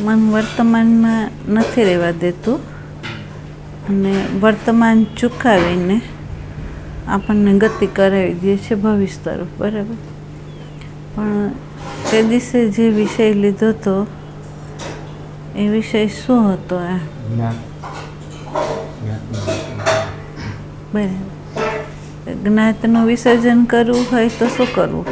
મન વર્તમાનમાં નથી રહેવા દેતું અને વર્તમાન ચૂકાવીને આપણને ગતિ કરાવી દે છે ભવિષ્ય તરફ, બરાબર. પણ તે દિવસે જે વિષય લીધો હતો એ વિષય શું હતો? બરાબર. જ્ઞાતનું વિસર્જન કરવું હોય તો શું કરવું?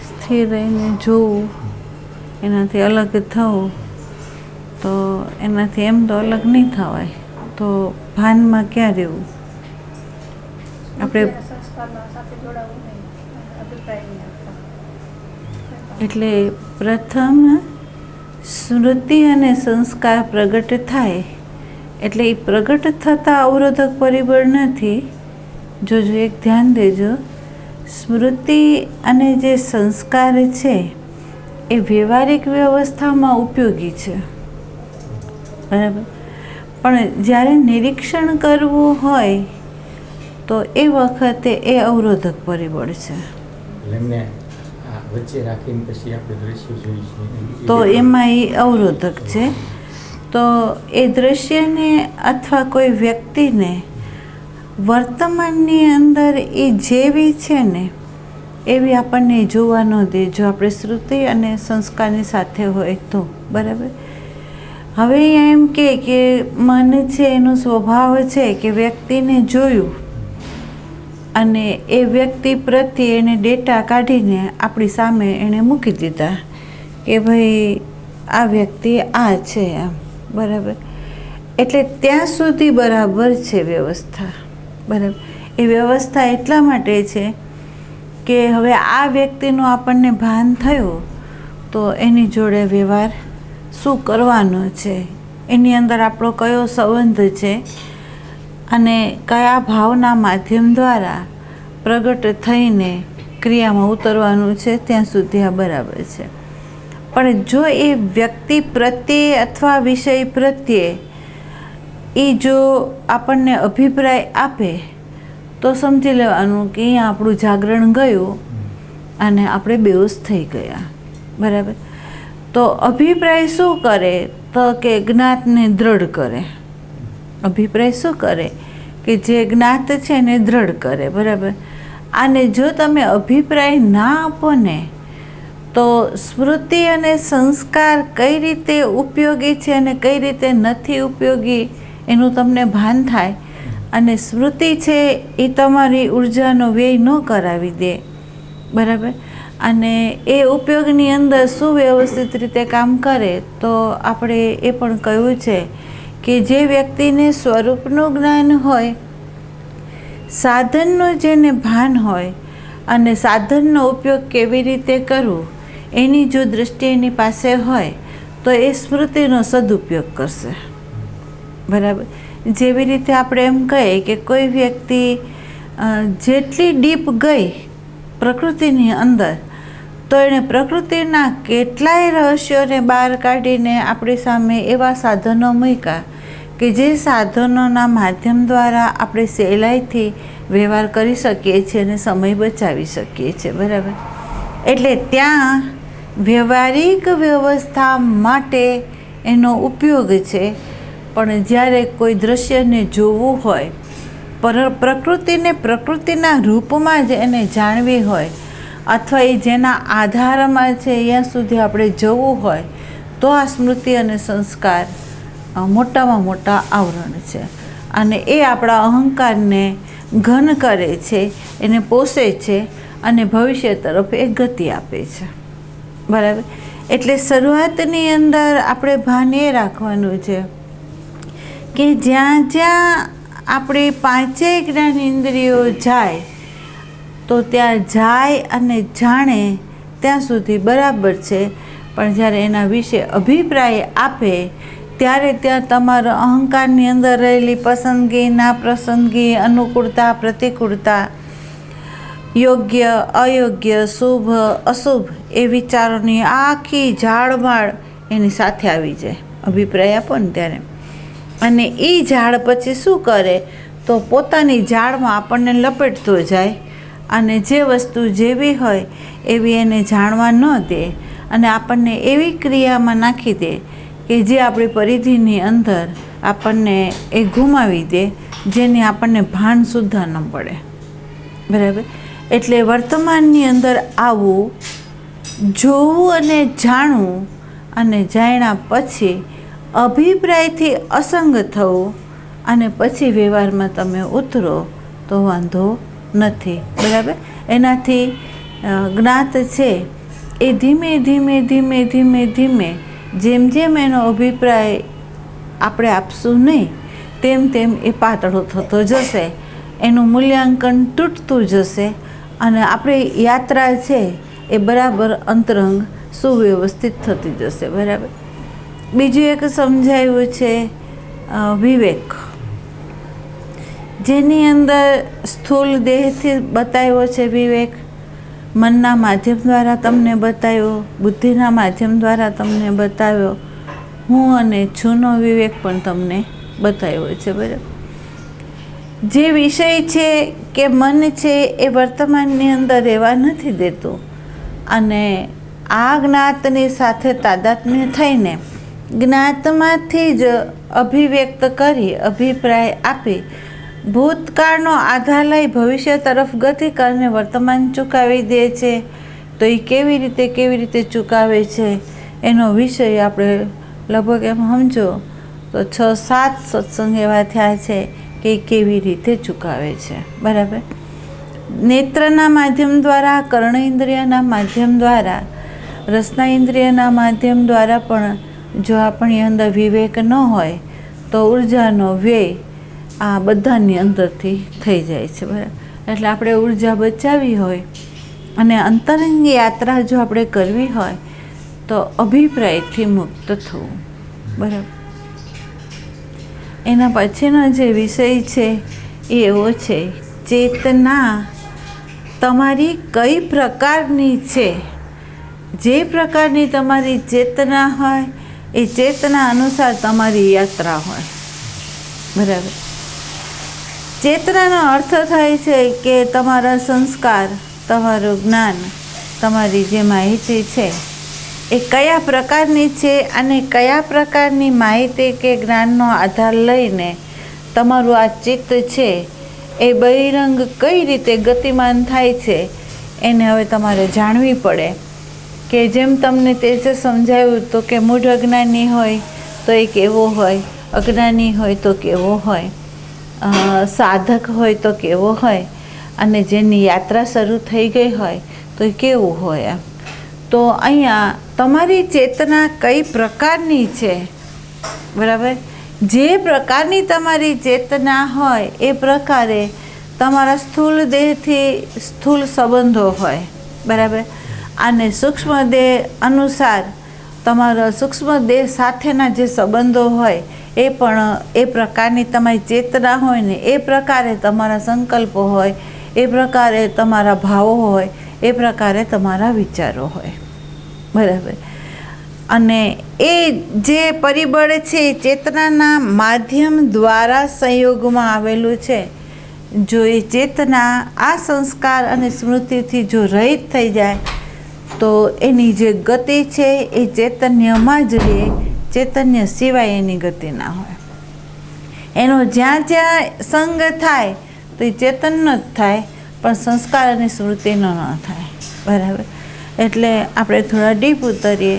સ્થિર રહીને જોવું, એનાથી અલગ થવું, તો એનાથી એમ તો અલગ નહીં થવાય, તો ભાનમાં ક્યાં રહેવું? આપણે એટલે પ્રથમ સ્મૃતિ અને સંસ્કાર પ્રગટ થાય, એટલે એ પ્રગટ થતા અવરોધક પરિબળ નથી. જોજો, એક ધ્યાન દેજો, સ્મૃતિ અને જે સંસ્કાર છે એ વ્યવહારિક વ્યવસ્થામાં ઉપયોગી છે, બરાબર. પણ જ્યારે નિરીક્ષણ કરવું હોય તો એ વખતે એ અવરોધક પરિબળ છે. તો એમાં એ અવરોધક છે. તો એ દ્રશ્યને અથવા કોઈ વ્યક્તિને વર્તમાનની અંદર એ જેવી છે ને એવી આપણને જોવા ન દે, જો આપણે શ્રુતિ અને સંસ્કારની સાથે હોય તો, બરાબર. હવે એમ કે મન છે એનો સ્વભાવ છે કે વ્યક્તિને જોયું અને એ વ્યક્તિ પ્રત્યે એને ડેટા કાઢીને આપણી સામે એણે મૂકી દીધા કે ભાઈ આ વ્યક્તિ આ છે એમ, બરાબર. એટલે ત્યાં સુધી બરાબર છે વ્યવસ્થા, બરાબર. એ વ્યવસ્થા એટલા માટે છે કે હવે આ વ્યક્તિનું આપણને ભાન થયું તો એની જોડે વ્યવહાર શું કરવાનો છે, એની અંદર આપણો કયો સંબંધ છે અને કયા ભાવના માધ્યમ દ્વારા પ્રગટ થઈને ક્રિયામાં ઉતરવાનું છે, ત્યાં સુધી આ બરાબર છે. પણ જો એ વ્યક્તિ પ્રત્યે અથવા વિષય પ્રત્યે એ જો આપણને અભિપ્રાય આપે તો સમજી લેવાનું કે અહીંયા આપણું જાગરણ ગયું અને આપણે બેહોશ થઈ ગયા, બરાબર. તો અભિપ્રાય શું કરે? તો કે જ્ઞાતને દ્રઢ કરે. અભિપ્રાય શું કરે? કે જે જ્ઞાત છે એને દ્રઢ કરે, બરાબર. અને જો તમે અભિપ્રાય ના આપો ને તો સ્મૃતિ અને સંસ્કાર કઈ રીતે ઉપયોગી છે અને કઈ રીતે નથી ઉપયોગી એનું તમને ભાન થાય. અને સ્મૃતિ છે એ તમારી ઉર્જાનો વ્યય ન કરાવી દે, બરાબર. અને એ ઉપયોગની અંદર સુવ્યવસ્થિત રીતે કામ કરે. તો આપણે એ પણ કહ્યું છે કે જે વ્યક્તિને સ્વરૂપનું જ્ઞાન હોય, સાધનનું જેને ભાન હોય અને સાધનનો ઉપયોગ કેવી રીતે કરવો એની જો દૃષ્ટિ એની પાસે હોય તો એ સ્મૃતિનો સદુપયોગ કરશે, બરાબર. જેવી રીતે આપણે એમ કહીએ કે કોઈ વ્યક્તિ જેટલી ડીપ ગઈ પ્રકૃતિની અંદર તો એણે પ્રકૃતિના કેટલાય રહસ્યોને બહાર કાઢીને આપણી સામે એવા સાધનો મૂક્યા કે જે સાધનોના માધ્યમ દ્વારા આપણે સહેલાઈથી વ્યવહાર કરી શકીએ છીએ અને સમય બચાવી શકીએ છીએ, બરાબર. એટલે ત્યાં વ્યવહારિક વ્યવસ્થા માટે એનો ઉપયોગ છે. પણ જ્યારે કોઈ દ્રશ્યને જોવું હોય, પ્રકૃતિને પ્રકૃતિના રૂપમાં જ એને જાણવી હોય અથવા એ જેના આધારમાં છે ત્યાં સુધી આપણે જવું હોય તો આ સ્મૃતિ અને સંસ્કાર મોટામાં મોટા આવરણ છે. અને એ આપણા અહંકારને ઘન કરે છે, એને પોષે છે અને ભવિષ્ય તરફ એ ગતિ આપે છે, બરાબર. એટલે શરૂઆતની અંદર આપણે ભાન એ રાખવાનું છે કે જ્યાં જ્યાં આપણી પાંચેય જ્ઞાન ઇન્દ્રિયો જાય તો ત્યાં જાય અને જાણે ત્યાં સુધી બરાબર છે. પણ જ્યારે એના વિશે અભિપ્રાય આપે ત્યારે ત્યાં તમારા અહંકારની અંદર રહેલી પસંદગી, નાપસંદગી, અનુકૂળતા, પ્રતિકૂળતા, યોગ્ય, અયોગ્ય, શુભ, અશુભ એ વિચારોની આખી ઝાડમાળ એની સાથે આવી જાય અભિપ્રાય આપો ને ત્યારે. અને એ ઝાડ પછી શું કરે તો પોતાની જાળમાં આપણને લપેટતો જાય અને જે વસ્તુ જેવી હોય એવી એને જાણવા ન દે અને આપણને એવી ક્રિયામાં નાખી દે કે જે આપણી પરિધિની અંદર આપણને એ ગુમાવી દે, જેની આપણને ભાન સુદ્ધા ન પડે. બરાબર. એટલે વર્તમાનની અંદર આવવું, જોવું અને જાણવું, અને જાણ્યા પછી અભિપ્રાયથી અસંગ થવું અને પછી વ્યવહારમાં તમે ઉતરો તો વાંધો નથી. બરાબર. એનાથી જ્ઞાત છે એ ધીમે ધીમે ધીમે ધીમે ધીમે જેમ જેમ એનો અભિપ્રાય આપણે આપશું નહીં તેમ તેમ એ પાતળો થતો જશે, એનું મૂલ્યાંકન તૂટતું જશે અને આપણી યાત્રા છે એ બરાબર અંતરંગ સુવ્યવસ્થિત થતી જશે. બરાબર. બીજું એક સમજાયું છે વિવેક, જેની અંદર સ્થૂળ દેહથી બતાવ્યો છે વિવેક, મનના માધ્યમ દ્વારા તમને બતાવ્યો, બુદ્ધિના માધ્યમ દ્વારા તમને બતાવ્યો, હું અને છુનો વિવેક પણ તમને બતાવ્યો છે. બરાબર. જે વિષય છે કે મન છે એ વર્તમાનની અંદર રહેવા નથી દેતું અને આ જ્ઞાતની સાથે તાદાત્મ્ય થઈને જ્ઞાતમાંથી જ અભિવ્યક્ત કરી અભિપ્રાય આપી ભૂતકાળનો આધાર લઈ ભવિષ્ય તરફ ગતિ કરીને વર્તમાન ચૂકાવી દે છે. તો એ કેવી રીતે ચૂકાવે છે એનો વિષય આપણે લગભગ એમ સમજો તો 6-7 સત્સંગ એવા થયા છે કે કેવી રીતે ચૂકાવે છે. બરાબર. નેત્રના માધ્યમ દ્વારા, કર્ણેન્દ્રિયના માધ્યમ દ્વારા, રસના ઇન્દ્રિયના માધ્યમ દ્વારા પણ જો આપણી અંદર વિવેક ન હોય તો ઉર્જાનો વ્યય આ બધાની અંદરથી થઈ જાય છે. બરાબર. એટલે આપણે ઉર્જા બચાવવી હોય અને અંતરંગ યાત્રા જો આપણે કરવી હોય તો અભિપ્રાયથી મુક્ત થવું. બરાબર. એના પછીનો જે વિષય છે એ એવો છે, ચેતના તમારી કઈ પ્રકારની છે. જે પ્રકારની તમારી ચેતના હોય એ ચેતના અનુસાર તમારી યાત્રા હોય. બરાબર. ચેતનાનો અર્થ થાય છે કે તમારા સંસ્કાર, તમારું જ્ઞાન, તમારી જે માહિતી છે એ કયા પ્રકારની છે અને કયા પ્રકારની માહિતી કે જ્ઞાનનો આધાર લઈને તમારું આ ચિત્ત છે એ બહિરંગ કઈ રીતે ગતિમાન થાય છે એને હવે તમારે જાણવી પડે. કે જેમ તમને તે જે સમજાવ્યું તો કે મૂઢ અજ્ઞાની હોય તો એ કેવો હોય, અજ્ઞાની હોય તો કેવો હોય, સાધક હોય તો કેવો હોય, અને જેની યાત્રા શરૂ થઈ ગઈ હોય તો એ કેવું હોય. તો અહીંયા તમારી ચેતના કઈ પ્રકારની છે. બરાબર. જે પ્રકારની તમારી ચેતના હોય એ પ્રકારે તમારા સ્થૂળ દેહથી સ્થૂળ સંબંધો હોય. બરાબર. અને સૂક્ષ્મ દેહ અનુસાર તમારા સૂક્ષ્મ દેહ સાથેના જે સંબંધો હોય એ પણ એ પ્રકારની તમારી ચેતના હોય ને એ પ્રકારે તમારા સંકલ્પો હોય, એ પ્રકારે તમારા ભાવો હોય, એ પ્રકારે તમારા વિચારો હોય. બરાબર. અને એ જે પરિબળ છે એ ચેતનાના માધ્યમ દ્વારા સંયોગમાં આવેલું છે. જો એ ચેતના આ સંસ્કાર અને સ્મૃતિથી જો રહિત થઈ જાય તો એની જે ગતિ છે એ ચૈતન્યમાં જ રહે, ચૈતન્ય સિવાય એની ગતિ ના હોય. એનો જ્યાં જ્યાં સંગ થાય તો એ ચેતનનો જ થાય, પણ સંસ્કાર અને સ્મૃતિનો ન થાય. બરાબર. એટલે આપણે થોડા ડીપ ઉતરીએ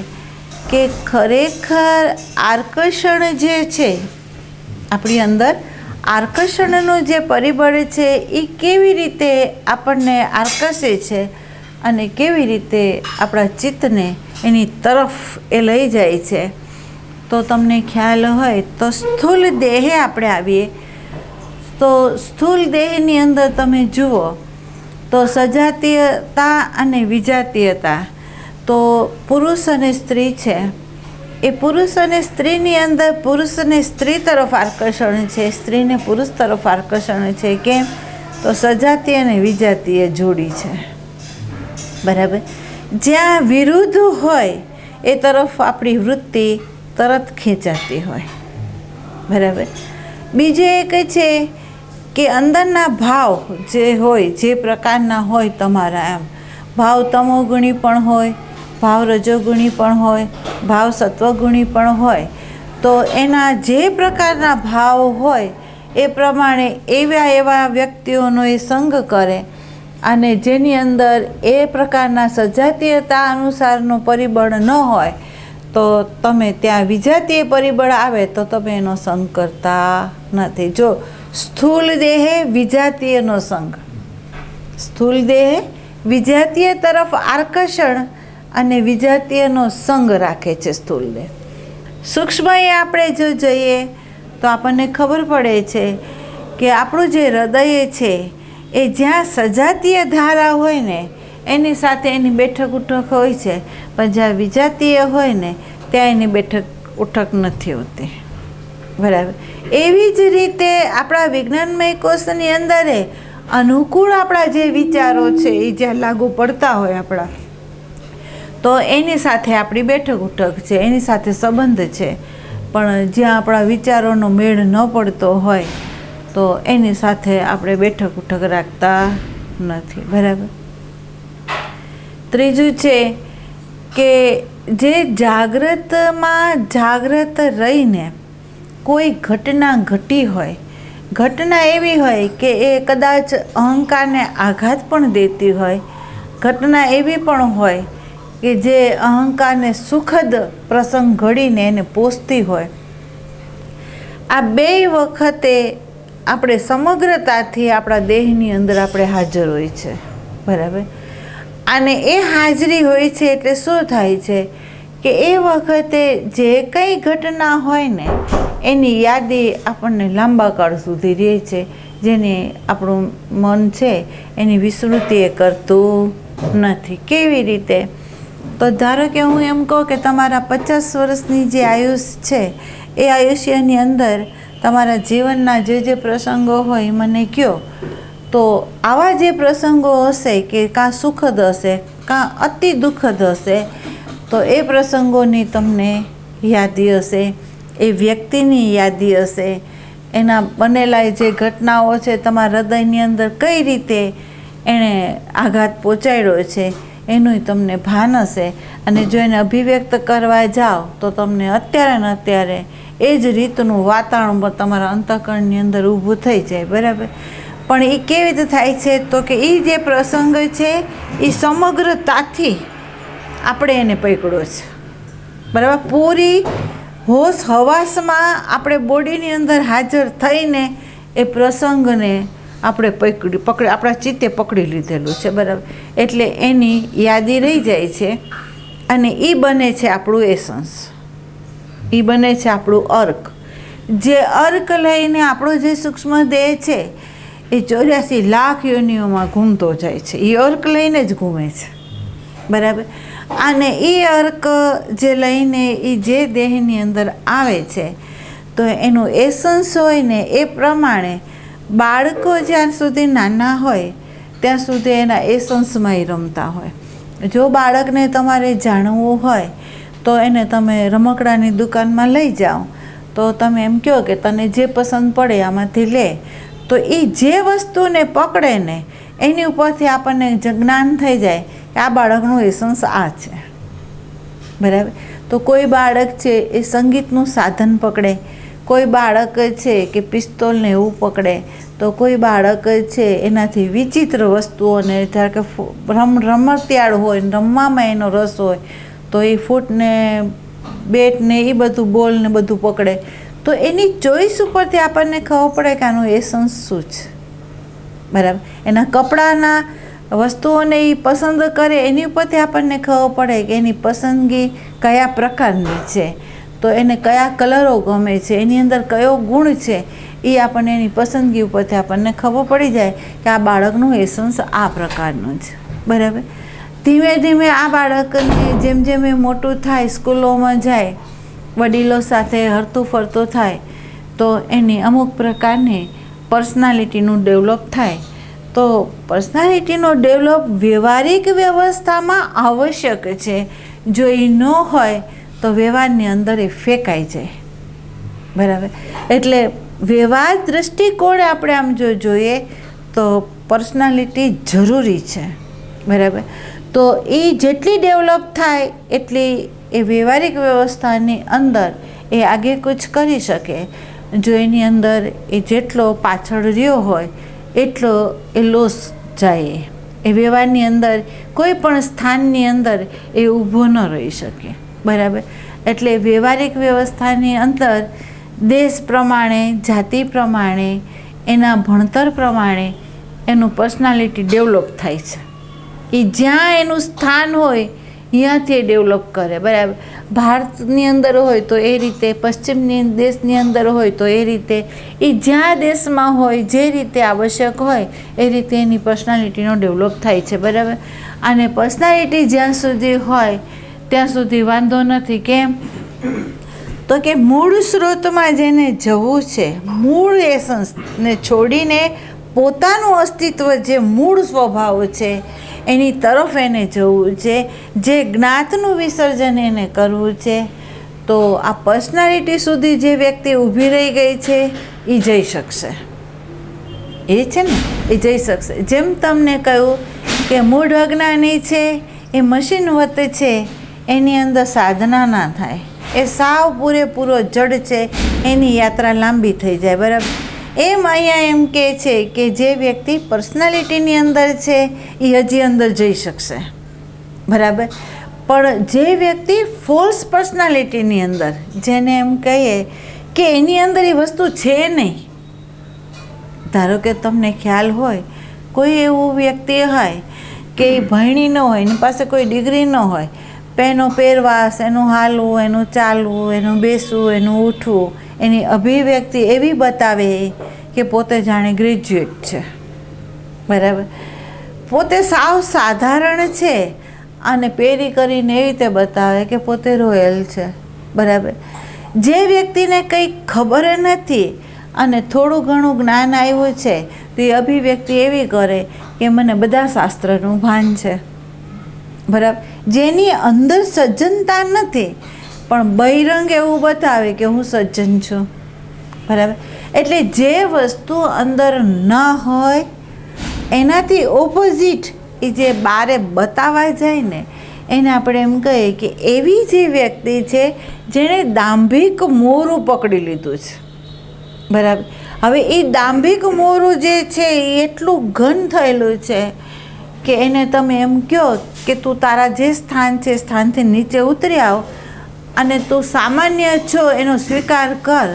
કે ખરેખર આકર્ષણ જે છે આપણી અંદર, આકર્ષણનું જે પરિબળ છે એ કેવી રીતે આપણને આકર્ષે છે અને કેવી રીતે આપણા ચિત્તને એની તરફ એ લઈ જાય છે. તો તમને ખ્યાલ હોય તો સ્થૂળ દેહે આપણે આવીએ તો સ્થૂળ દેહની અંદર તમે જુઓ તો સજાતીયતા અને વિજાતીયતા, તો પુરુષ અને સ્ત્રી છે. એ પુરુષ અને સ્ત્રીની અંદર પુરુષને સ્ત્રી તરફ આકર્ષણ છે, સ્ત્રીને પુરુષ તરફ આકર્ષણ છે. કેમ? તો સજાતીય અને વિજાતીય જોડી છે. બરાબર. જ્યાં વિરુદ્ધ હોય એ તરફ આપણી વૃત્તિ તરત ખેંચાતી હોય. બરાબર. બીજું એક છે કે અંદરના ભાવ જે હોય, જે પ્રકારના હોય તમારા, એમ ભાવ તમોગુણી પણ હોય, ભાવ રજોગુણી પણ હોય, ભાવ સત્વગુણી પણ હોય. તો એના જે પ્રકારના ભાવ હોય એ પ્રમાણે એવા વ્યક્તિઓનો એ સંગ કરે, અને જેની અંદર એ પ્રકારના સજાતીયતા અનુસારનું પરિબળ ન હોય તો તમે ત્યાં વિજાતીય પરિબળ આવે તો તમે એનો સંગ કરતા નથી. જો સ્થૂળ દેહે વિજાતીયનો સંગ, સ્થૂળ દેહે વિજાતીય તરફ આકર્ષણ અને વિજાતીયનો સંગ રાખે છે સ્થૂળ દેહ. સૂક્ષ્મ એ આપણે જો જોઈએ તો આપણને ખબર પડે છે કે આપણું જે હૃદય છે એ જ્યાં સજાતીય ધારા હોય ને એની સાથે એની બેઠક ઉઠક હોય છે, પણ જ્યાં વિજાતીય હોય ને ત્યાં એની બેઠક ઉઠક નથી હોતી. બરાબર. એવી જ રીતે આપણા વિજ્ઞાનમય કોષની અંદર અનુકૂળ આપણા જે વિચારો છે એ જ્યાં લાગુ પડતા હોય આપણા, તો એની સાથે આપણી બેઠક ઉઠક છે, એની સાથે સંબંધ છે. પણ જ્યાં આપણા વિચારોનો મેળ ન પડતો હોય તો એની સાથે આપણે બેઠક ઉઠક રાખતા નથી. બરાબર. ત્રીજું છે કે જે જાગ્રતમાં જાગ્રત રહીને કોઈ ઘટના ઘટી હોય, ઘટના એવી હોય કે એ કદાચ અહંકારને આઘાત પણ દેતી હોય, ઘટના એવી પણ હોય કે જે અહંકારને સુખદ પ્રસંગ ઘડીને એને પોષતી હોય. આ બે વખતે આપણે સમગ્રતાથી આપણા દેહની અંદર આપણે હાજર હોય છે. બરાબર. અને એ હાજરી હોય છે એટલે શું થાય છે કે એ વખતે જે કંઈ ઘટના હોય ને એની યાદી આપણને લાંબા કાળ સુધી રહે છે, જેને આપણું મન છે એની વિસ્મૃતિ એ કરતું નથી. કેવી રીતે? તો ધારો કે હું એમ કહું કે તમારા 50 વર્ષની જે આયુષ છે એ આયુષ્યની અંદર તમારા જીવનના જે પ્રસંગો હોય મને કહો, તો આવા જે પ્રસંગો હશે કે કાં સુખદ હશે કાં અતિ દુઃખદ હશે, તો એ પ્રસંગોની તમને યાદી હશે, એ વ્યક્તિની યાદી હશે, એના બનેલા જે ઘટનાઓ છે તમારા હૃદયની અંદર કઈ રીતે એણે આઘાત પહોંચાડ્યો છે એનું તમને ભાન હશે. અને જો એને અભિવ્યક્ત કરવા જાઓ તો તમને અત્યારે ને અત્યારે એ જ રીતનું વાતાવરણ તમારા અંતઃકરણની અંદર ઊભું થઈ જાય. બરાબર. પણ એ કેવી રીતે થાય છે તો કે એ જે પ્રસંગ છે એ સમગ્રતાથી આપણે એને પકડ્યો છે. બરાબર. પૂરી હોશ હવાસમાં આપણે બોડીની અંદર હાજર થઈને એ પ્રસંગને આપણે આપણા ચિત્તે પકડી લીધેલું છે. બરાબર. એટલે એની યાદી રહી જાય છે અને એ બને છે આપણું એસન્સ, એ બને છે આપણું અર્ક. જે અર્ક લઈને આપણો જે સૂક્ષ્મ દેહ છે એ 84 લાખ યોનિઓમાં ઘૂમતો જાય છે. એ અર્ક લઈને જ ઘૂમે છે. બરાબર. અને એ અર્ક જે લઈને એ જે દેહની અંદર આવે છે તો એનું એસન્સ હોય ને એ પ્રમાણે બાળકો જ્યાં સુધી નાના હોય ત્યાં સુધી એના એસન્સમાં રમતા હોય. જો બાળકને તમારે જાણવું હોય તો એને તમે રમકડાની દુકાનમાં લઈ જાઓ, તો તમે એમ કહો કે તને જે પસંદ પડે આમાંથી લે, તો એ જે વસ્તુને પકડે ને એની ઉપરથી આપણને જ્ઞાન થઈ જાય કે આ બાળકનું એસન્સ આ છે. બરાબર. તો કોઈ બાળક છે એ સંગીતનું સાધન પકડે, કોઈ બાળક છે કે પિસ્તોલને એવું પકડે, તો કોઈ બાળક છે એનાથી વિચિત્ર વસ્તુઓને, ધારો કે રમતિયાળ હોય, રમવામાં એનો રસ હોય તો એ ફૂટને બેટને એ બધું બોલને બધું પકડે. તો એની ચોઈસ ઉપરથી આપણને ખબર પડે કે આનું એસન્સ શું છે. બરાબર. એના કપડાના વસ્તુઓને એ પસંદ કરે એની ઉપરથી આપણને ખબર પડે કે એની પસંદગી કયા પ્રકારની છે, તો એને કયા કલરો ગમે છે, એની અંદર કયો ગુણ છે, એ આપણને એની પસંદગી ઉપરથી આપણને ખબર પડી જાય કે આ બાળકનું એસન્સ આ પ્રકારનું છે. બરાબર. ધીમે ધીમે આ બાળકને જેમ જેમ એ મોટું થાય, સ્કૂલોમાં જાય, વડીલો સાથે હરતું ફરતું થાય, તો એની અમુક પ્રકારની પર્સનાલિટીનું ડેવલપ થાય. તો પર્સનાલિટીનો ડેવલપ વ્યવહારિક વ્યવસ્થામાં આવશ્યક છે. જો એ ન હોય તો વ્યવહારની અંદર એ ફેંકાઈ જાય. બરાબર. એટલે વ્યવહાર દૃષ્ટિકોણ આપણે આમ જો જોઈએ તો પર્સનાલિટી જરૂરી છે, બરાબર. તો એ જેટલી ડેવલપ થાય એટલી એ વ્યવહારિક વ્યવસ્થાની અંદર એ આગે કૂચ કરી શકે. જો એની અંદર એ જેટલો પાછળ રહ્યો હોય એટલો એ લોસ જાય, એ વ્યવહારની અંદર કોઈ પણ સ્થાનની અંદર એ ઊભો ન રહી શકે, બરાબર. એટલે વ્યવહારિક વ્યવસ્થાની અંદર દેશ પ્રમાણે, જાતિ પ્રમાણે, એના ભણતર પ્રમાણે એનું પર્સનાલિટી ડેવલપ થાય છે. એ જ્યાં એનું સ્થાન હોય ત્યાંથી ડેવલપ કરે, બરાબર. ભારતની અંદર હોય તો એ રીતે, પશ્ચિમની દેશની અંદર હોય તો એ રીતે, એ જ્યાં દેશમાં હોય જે રીતે આવશ્યક હોય એ રીતે એની પર્સનાલિટીનો ડેવલપ થાય છે, બરાબર. અને પર્સનાલિટી જ્યાં સુધી હોય ત્યાં સુધી વાંધો નથી. કેમ? તો કે મૂળ સ્ત્રોતમાં જેને જવું છે, મૂળ એસન્સને છોડીને પોતાનું અસ્તિત્વ, જે મૂળ સ્વભાવ છે એની તરફ એને જવું છે, જે જ્ઞાતનું વિસર્જન એને કરવું છે. તો આ પર્સનાલિટી સુધી જે વ્યક્તિ ઊભી રહી ગઈ છે એ જઈ શકશે, એ છે ને એ જઈ શકશે. જેમ તમને કહ્યું કે મૂળ અજ્ઞાની છે એ મશીનવત છે, એની અંદર સાધના ના થાય, એ સાવ પૂરેપૂરો જડ છે, એની યાત્રા લાંબી થઈ જાય, બરાબર. એમ અહીંયા એમ કહે છે કે જે વ્યક્તિ પર્સનાલિટીની અંદર છે એ હજી અંદર જઈ શકશે, બરાબર. પણ જે વ્યક્તિ ફોલ્સ પર્સનાલિટીની અંદર, જેને એમ કહીએ કે એની અંદર એ વસ્તુ છે નહીં. ધારો કે તમને ખ્યાલ હોય કોઈ એવું વ્યક્તિ હોય કે એ ભણી ન હોય, એની પાસે કોઈ ડિગ્રી ન હોય, એનો પહેરવાશ, એનું હાલવું, એનું ચાલવું, એનું બેસવું, એનું ઉઠવું, એની અભિવ્યક્તિ એવી બતાવે કે પોતે જાણે ગ્રેજ્યુએટ છે, બરાબર. પોતે સાવ સાધારણ છે અને પહેરી કરીને એવી રીતે બતાવે કે પોતે રોયલ છે, બરાબર. જે વ્યક્તિને કંઈ ખબર નથી અને થોડું ઘણું જ્ઞાન આવ્યું છે તો એ અભિવ્યક્તિ એવી કરે કે મને બધા શાસ્ત્રનું ભાન છે, બરાબર. જેની અંદર સજ્જનતા નથી પણ બહિરંગ એવું બતાવે કે હું સજ્જન છું, બરાબર. એટલે જે વસ્તુ અંદર ન હોય એનાથી ઓપોઝિટ એ જે બારે બતાવા જાય ને એને આપણે એમ કહીએ કે એવી જે વ્યક્તિ છે જેણે દાંભિક મોરું પકડી લીધું છે, બરાબર. હવે એ દાંભિક મોરું જે છે એ એટલું ઘન થયેલું છે કે એને તમે એમ કહો કે તું તારા જે સ્થાન છે સ્થાનથી નીચે ઉતરી આવ અને તું સામાન્ય છો એનો સ્વીકાર કર,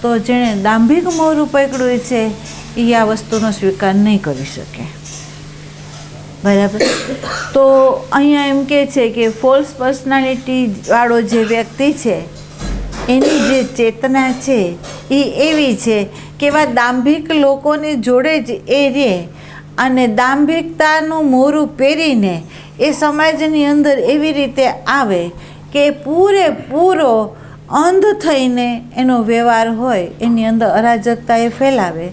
તો જેણે દાંભિક મોરું પકડ્યું છે એ આ વસ્તુનો સ્વીકાર નહીં કરી શકે, બરાબર. તો અહીંયા એમ કહે છે કે ફોલ્સ પર્સનાલિટી વાળો જે વ્યક્તિ છે એની જે ચેતના છે એ એવી છે કે એવા દાંભિક લોકોની જોડે જ એ રહે અને દાંભિકતાનું મોરું પહેરીને એ સમાજની અંદર એવી રીતે આવે કે પૂરેપૂરો અંધ થઈને એનો વ્યવહાર હોય, એની અંદર અરાજકતા એ ફેલાવે.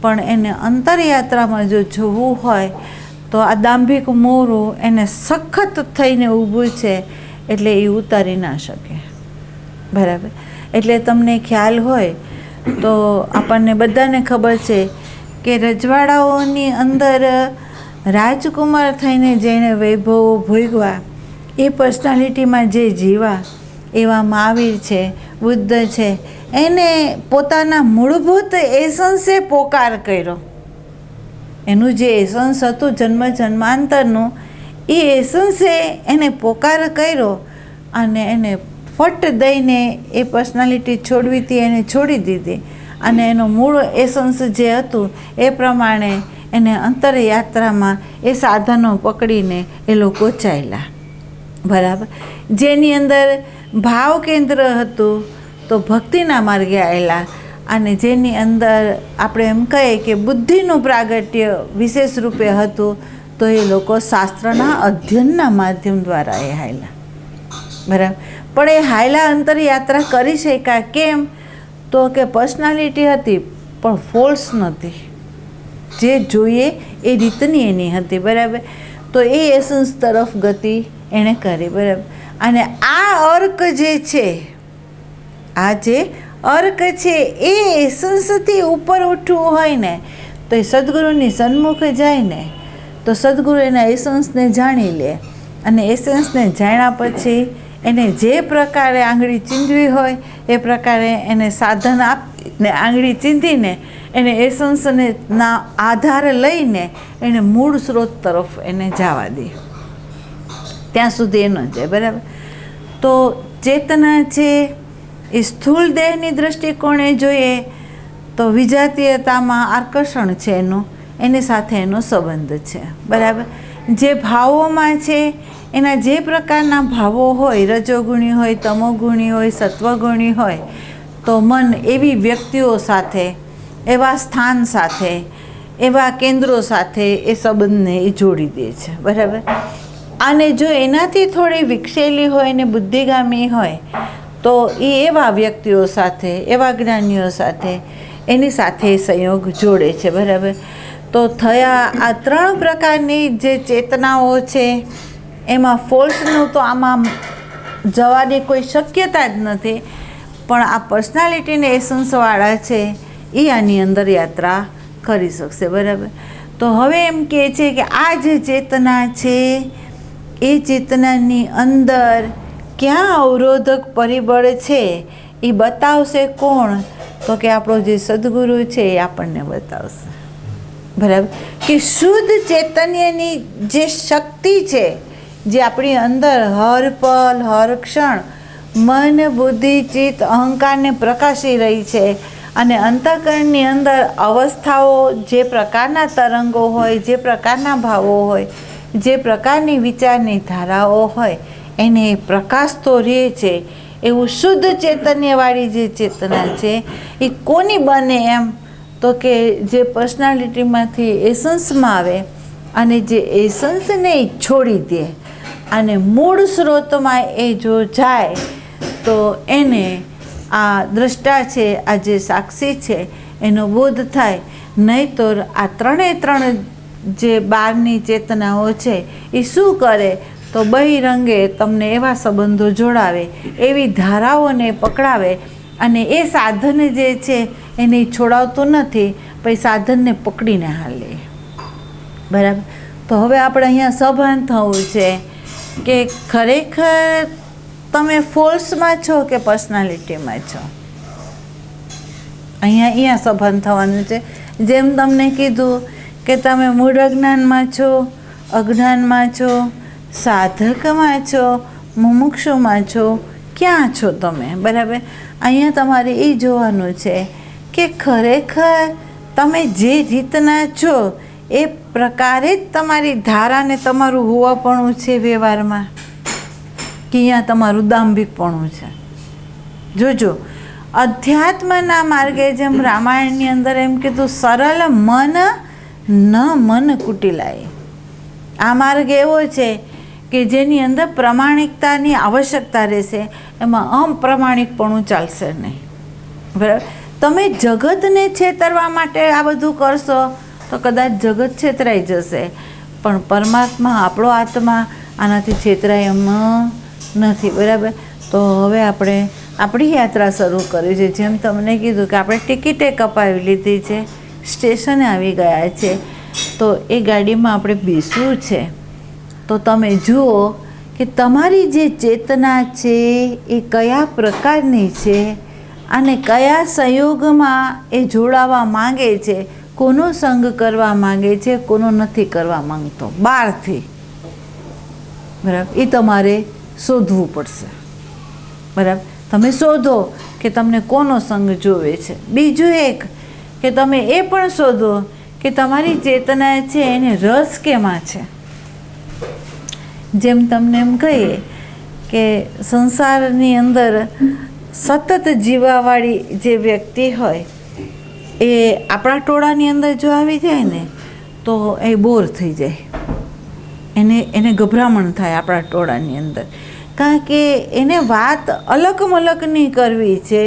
પણ એને અંતરયાત્રામાં જો જોવું હોય તો આ દાંભિક મોરું એને સખત થઈને ઊભું છે એટલે એ ઉતારી ના શકે, બરાબર. એટલે તમને ખ્યાલ હોય તો આપણને બધાને ખબર છે કે રજવાડાઓની અંદર રાજકુમાર થઈને જેણે વૈભવો ભોગવા, એ પર્સનાલિટીમાં જે જીવા એવા મહાવીર છે, બુદ્ધ છે, એને પોતાના મૂળભૂત એસન્સે પોકાર કર્યો. એનું જે એસન્સ હતું જન્મ જન્માંતરનું, એ એસન્સે એને પોકાર કર્યો અને એને ફટ દઈને એ પર્સનાલિટી છોડવી હતી એને છોડી દીધી અને એનો મૂળ એસન્સ જે હતું એ પ્રમાણે એને અંતરયાત્રામાં એ સાધનો પકડીને એ લોકો ચાલ્યા, બરાબર. જેની અંદર ભાવ કેન્દ્ર હતું તો ભક્તિના માર્ગે આવેલા અને જેની અંદર આપણે એમ કહીએ કે બુદ્ધિનું પ્રાગટ્ય વિશેષ રૂપે હતું તો એ લોકો શાસ્ત્રના અધ્યયનના માધ્યમ દ્વારા એ હાલ્યા, બરાબર. પણ એ હાયલા અંતરયાત્રા કરી શક્યા કેમ? તો કે પર્સનાલિટી હતી પણ ફોલ્સ નહોતી, જે જોઈએ એ રીતની એની હતી, બરાબર. તો એ એસન્સ તરફ ગતિ એણે કરી, બરાબર. અને આ અર્ક જે છે, આ જે અર્ક છે એ એસન્સથી ઉપર ઉઠવું હોય ને તો એ સદગુરુની સન્મુખ જાય ને તો સદગુરુ એના એસન્સને જાણી લે, અને એસન્સને જાણ્યા પછી એને જે પ્રકારે આંગળી ચીંધવી હોય એ પ્રકારે એને સાધન આપીને આંગળી ચીંધીને એને એસન્સને ના આધારે લઈને એને મૂળ સ્ત્રોત તરફ એને જવા દે, ત્યાં સુધી એ ન જાય. બરાબર. તો ચેતના છે એ સ્થૂળ દેહની દૃષ્ટિકોણે જોઈએ તો વિજાતીયતામાં આકર્ષણ છે એનું, એની સાથે એનો સંબંધ છે. બરાબર. જે ભાવોમાં છે એના જે પ્રકારના ભાવો હોય, રજોગુણી હોય, તમોગુણી હોય, સત્વગુણી હોય, તો મન એવી વ્યક્તિઓ સાથે, એવા સ્થાન સાથે, એવા કેન્દ્રો સાથે એ સંબંધને એ જોડી દે છે. બરાબર. અને જો એનાથી થોડી વિકસેલી હોય ને બુદ્ધિગામી હોય તો એ એવા વ્યક્તિઓ સાથે, એવા જ્ઞાનીઓ સાથે એની સાથે સંયોગ જોડે છે. બરાબર. તો થયા આ 3 પ્રકારની જે ચેતનાઓ છે એમાં ફોલ્સનું તો આમાં જવાની કોઈ શક્યતા જ નથી, પણ આ પર્સનાલિટીને એસન્સવાળા છે એ આની અંદર યાત્રા કરી શકશે. બરાબર. તો હવે એમ કહે છે કે આ જે ચેતના છે એ ચેતનાની અંદર ક્યાં અવરોધક પરિબળ છે એ બતાવશે કોણ? તો કે આપણો જે સદગુરુ છે એ આપણને બતાવશે. બરાબર. કે શુદ્ધ ચૈતન્યની જે શક્તિ છે જે આપણી અંદર હર પલ હર ક્ષણ મન, બુદ્ધિ, ચિત્ત, અહંકારને પ્રકાશી રહી છે, અને અંતઃકરણની અંદર અવસ્થાઓ જે પ્રકારના તરંગો હોય, જે પ્રકારના ભાવો હોય, જે પ્રકારની વિચારની ધારાઓ હોય એને પ્રકાશતો રહે છે. એવું શુદ્ધ ચૈતન્યવાળી જે ચેતના છે એ કોની બને? એમ તો કે જે પર્સનાલિટીમાંથી એસન્સમાં આવે અને જે એસન્સને છોડી દે અને મૂળ સ્ત્રોતમાં એ જો જાય તો એને આ દ્રષ્ટા છે, આ જે સાક્ષી છે એનો બોધ થાય. નહીં તો આ 3 જે બહારની ચેતનાઓ છે એ શું કરે? તો બહિરંગે તમને એવા સંબંધો જોડાવે, એવી ધારાઓને પકડાવે, અને એ સાધન જે છે એને છોડાવતું નથી, પછી સાધનને પકડીને હાલે. બરાબર. તો હવે આપણે અહીંયા સભાન થવું છે કે ખરેખર તમે ફોલ્સમાં છો કે પર્સનાલિટીમાં છો. અહીંયા સભાન થવાનું છે. જેમ તમને કીધું કે તમે મૂળ અજ્ઞાનમાં છો, અજ્ઞાનમાં છો, સાધકમાં છો, મુમુક્ષુમાં છો, ક્યાં છો તમે? બરાબર. અહીંયા તમારે એ જોવાનું છે કે ખરેખર તમે જે રીતના છો એ પ્રકારે જ તમારી ધારાને તમારું હોવાપણું છે વ્યવહારમાં, કે અહીંયા તમારું દાંભિકપણું છે. જોજો, અધ્યાત્મના માર્ગે જેમ રામાયણની અંદર એમ કીધું સરળ મન ન મન કુટિલાય. આ માર્ગ એવો છે કે જેની અંદર પ્રમાણિકતાની આવશ્યકતા રહેશે, એમાં અપ્રમાણિકપણું ચાલશે નહીં. બરાબર. તમે જગતને છેતરવા માટે આ બધું કરશો તો કદાચ જગત છેતરાઈ જશે, પણ પરમાત્મા, આપણો આત્મા આનાથી છેતરાય એમ નથી. બરાબર. તો હવે આપણે આપણી યાત્રા શરૂ કરી છે. જેમ તમને કીધું કે આપણે ટિકિટે કપાવી લીધી છે, સ્ટેશને આવી ગયા છે, તો એ ગાડીમાં આપણે બેસવું છે. તો તમે જુઓ કે તમારી જે ચેતના છે એ કયા પ્રકારની છે અને કયા સંયોગમાં એ જોડાવા માંગે છે, કોનો સંગ કરવા માંગે છે, કોનો નથી કરવા માંગતો બહારથી. બરાબર. એ તમારે શોધવું પડશે. બરાબર. તમે શોધો કે તમને કોનો સંગ જોવે છે. બીજું એક કે તમે એ પણ શોધો કે તમારી ચેતના છે એને રસ કેમાં છે. જેમ તમને એમ કહીએ કે સંસારની અંદર સતત જીવાવાળી જે વ્યક્તિ હોય એ આપણા ટોળાની અંદર જો આવી જાય ને તો એ બોર થઈ જાય, એને ગભરામણ થાય આપણા ટોળાની અંદર. કારણ કે એને વાત અલગ-મલગની કરવી છે,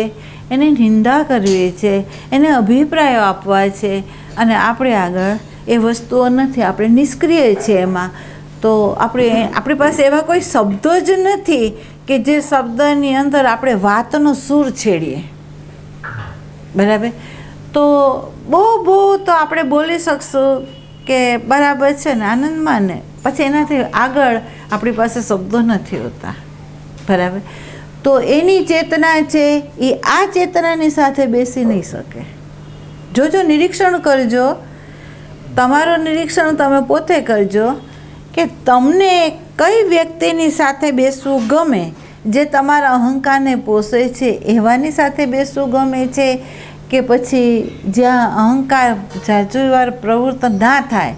એને નિંદા કરવી છે, એને અભિપ્રાયો આપવા છે, અને આપણે આગળ એ વસ્તુઓ નથી, આપણે નિષ્ક્રિય છીએ એમાં. તો આપણી પાસે એવા કોઈ શબ્દો જ નથી કે જે શબ્દની અંદર આપણે વાતનો સૂર છેડીએ. બરાબર. તો બહુ તો આપણે બોલી શકશું કે બરાબર છે ને, આનંદમાં ને, પછી એનાથી આગળ આપણી પાસે શબ્દો નથી હોતા. બરાબર. તો એની ચેતના છે એ આ ચેતનાની સાથે બેસી નહીં શકે. જોજો, નિરીક્ષણ કરજો, તમારું નિરીક્ષણ તમે પોતે કરજો કે તમને કઈ વ્યક્તિની સાથે બેસવું ગમે, જે તમારા અહંકારને પોષે છે એવાની સાથે બેસવું ગમે છે, કે પછી જ્યાં અહંકાર જાજુવાર પ્રવૃત્ત ના થાય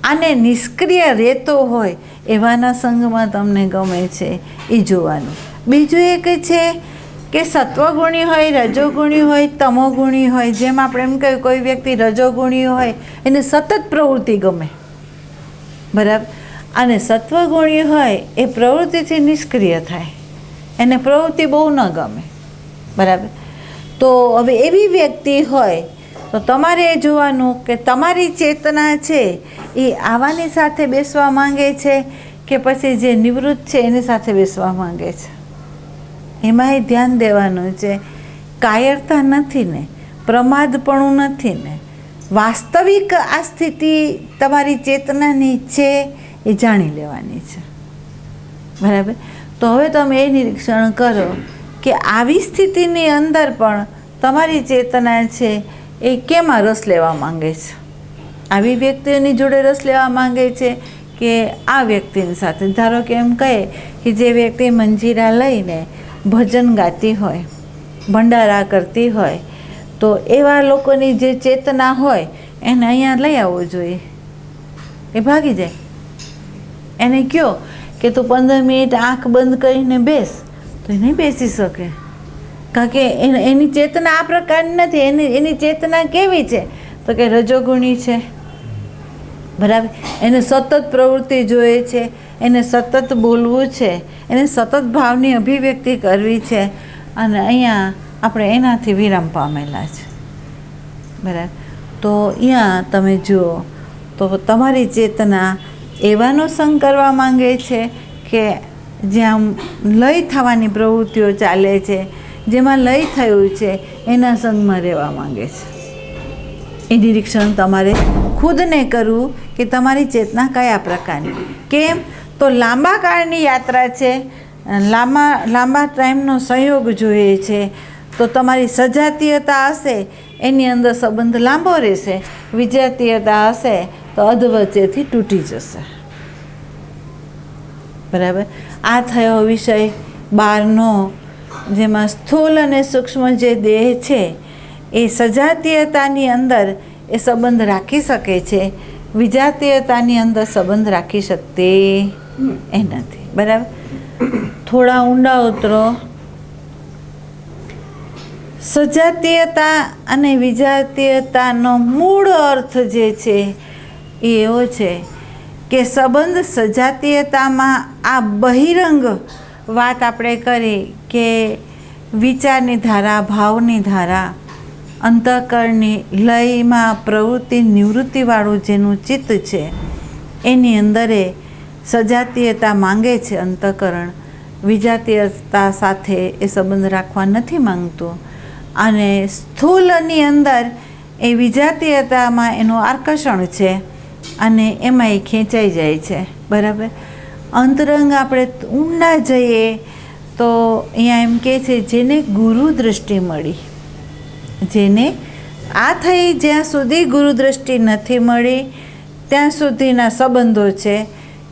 અને નિષ્ક્રિય રહેતો હોય એવાના સંગમાં તમને ગમે છે, એ જોવાનું. બીજું એક છે કે સત્વગુણી હોય, રજોગુણી હોય, તમોગુણી હોય. જેમ આપણે એમ કહીએ કોઈ વ્યક્તિ રજોગુણી હોય એને સતત પ્રવૃત્તિ ગમે, બરાબર, અને સત્વગુણી હોય એ પ્રવૃત્તિથી નિષ્ક્રિય થાય, એને પ્રવૃત્તિ બહુ ન ગમે, બરાબર. તો હવે એવી વ્યક્તિ હોય તો તમારે એ જોવાનું કે તમારી ચેતના છે એ આવાની સાથે બેસવા માંગે છે કે પછી જે નિવૃત્ત છે એની સાથે બેસવા માંગે છે. એમાં એ ધ્યાન દેવાનું છે. કાયરતા નથી ને, પ્રમાદપણું નથી ને, વાસ્તવિક આ સ્થિતિ તમારી ચેતનાની છે એ જાણી લેવાની છે, બરાબર. તો હવે તમે એ નિરીક્ષણ કરો કે આવી સ્થિતિની અંદર પણ તમારી ચેતના છે એ કેમાં રસ લેવા માંગે છે. આવી વ્યક્તિઓની જોડે રસ લેવા માંગે છે કે આ વ્યક્તિની સાથે. ધારો કે એમ કહે કે જે વ્યક્તિ મંજીરા લઈને ભજન ગાતી હોય, ભંડારા કરતી હોય, તો એવા લોકોની જે ચેતના હોય એને અહીંયા લઈ આવવો જોઈએ. એ ભાગી જાય. એને કહો કે તું 15 મિનિટ આંખ બંધ કરીને બેસ, તો એ નહીં બેસી શકે, કારણ કે એની ચેતના આ પ્રકારની નથી. એની ચેતના કેવી છે તો કે રજોગુણી છે, બરાબર. એને સતત પ્રવૃત્તિ જોઈએ છે, એને સતત બોલવું છે, એને સતત ભાવની અભિવ્યક્તિ કરવી છે, અને અહીંયા આપણે એનાથી વિરામ પામેલા છે, બરાબર. તો અહીંયા તમે જુઓ તો તમારી ચેતના એવાનો સંગ કરવા માંગે છે કે જ્યાં લય થવાની પ્રવૃત્તિઓ ચાલે છે, જેમાં લય થયું છે એના સંગમાં રહેવા માંગે છે. એ નિરીક્ષણ તમારે ખુદને કરવું કે તમારી ચેતના કયા પ્રકારની. કેમ તો લાંબા કાળની યાત્રા છે, લાંબા ટાઈમનો સંયોગ જોઈએ છે. તો તમારી સજાતીયતા હશે એની અંદર સંબંધ લાંબો રહેશે, વિજાતીયતા હશે તો અધવચ્ચેથી તૂટી જશે, બરાબર. આ થયો વિષય 12નો, જેમાં સ્થૂલ અને સૂક્ષ્મ જે દેહ છે એ સજાતીયતાની અંદર એ સંબંધ રાખી શકે છે, વિજાતીયતાની અંદર સંબંધ રાખી શકતી એ નથી, બરાબર. થોડા ઊંડા ઉતરો. સજાતીયતા અને વિજાતીયતાનો મૂળ અર્થ જે છે એ એવો છે કે સંબંધ સજાતીયતામાં આ બહિરંગ વાત આપણે કરી કે વિચારની ધારા, ભાવની ધારા, અંતઃકરણની લયમાં પ્રવૃત્તિ નિવૃત્તિવાળું જેનું ચિત્ત છે એની અંદરે સજાતીયતા માંગે છે અંતઃકરણ, વિજાતીયતા સાથે એ સંબંધ રાખવા નથી માંગતું, અને સ્થૂલની અંદર એ વિજાતીયતામાં એનું આકર્ષણ છે અને એમાં એ ખેંચાઈ જાય છે, બરાબર. અંતરંગ આપણે ઊંડા જઈએ તો અહીંયા એમ કહે છે જેને ગુરુ દૃષ્ટિ મળી, જેને આ થઈ જ્યાં સુધી ગુરુ દૃષ્ટિ નથી મળી ત્યાં સુધીના સંબંધો છે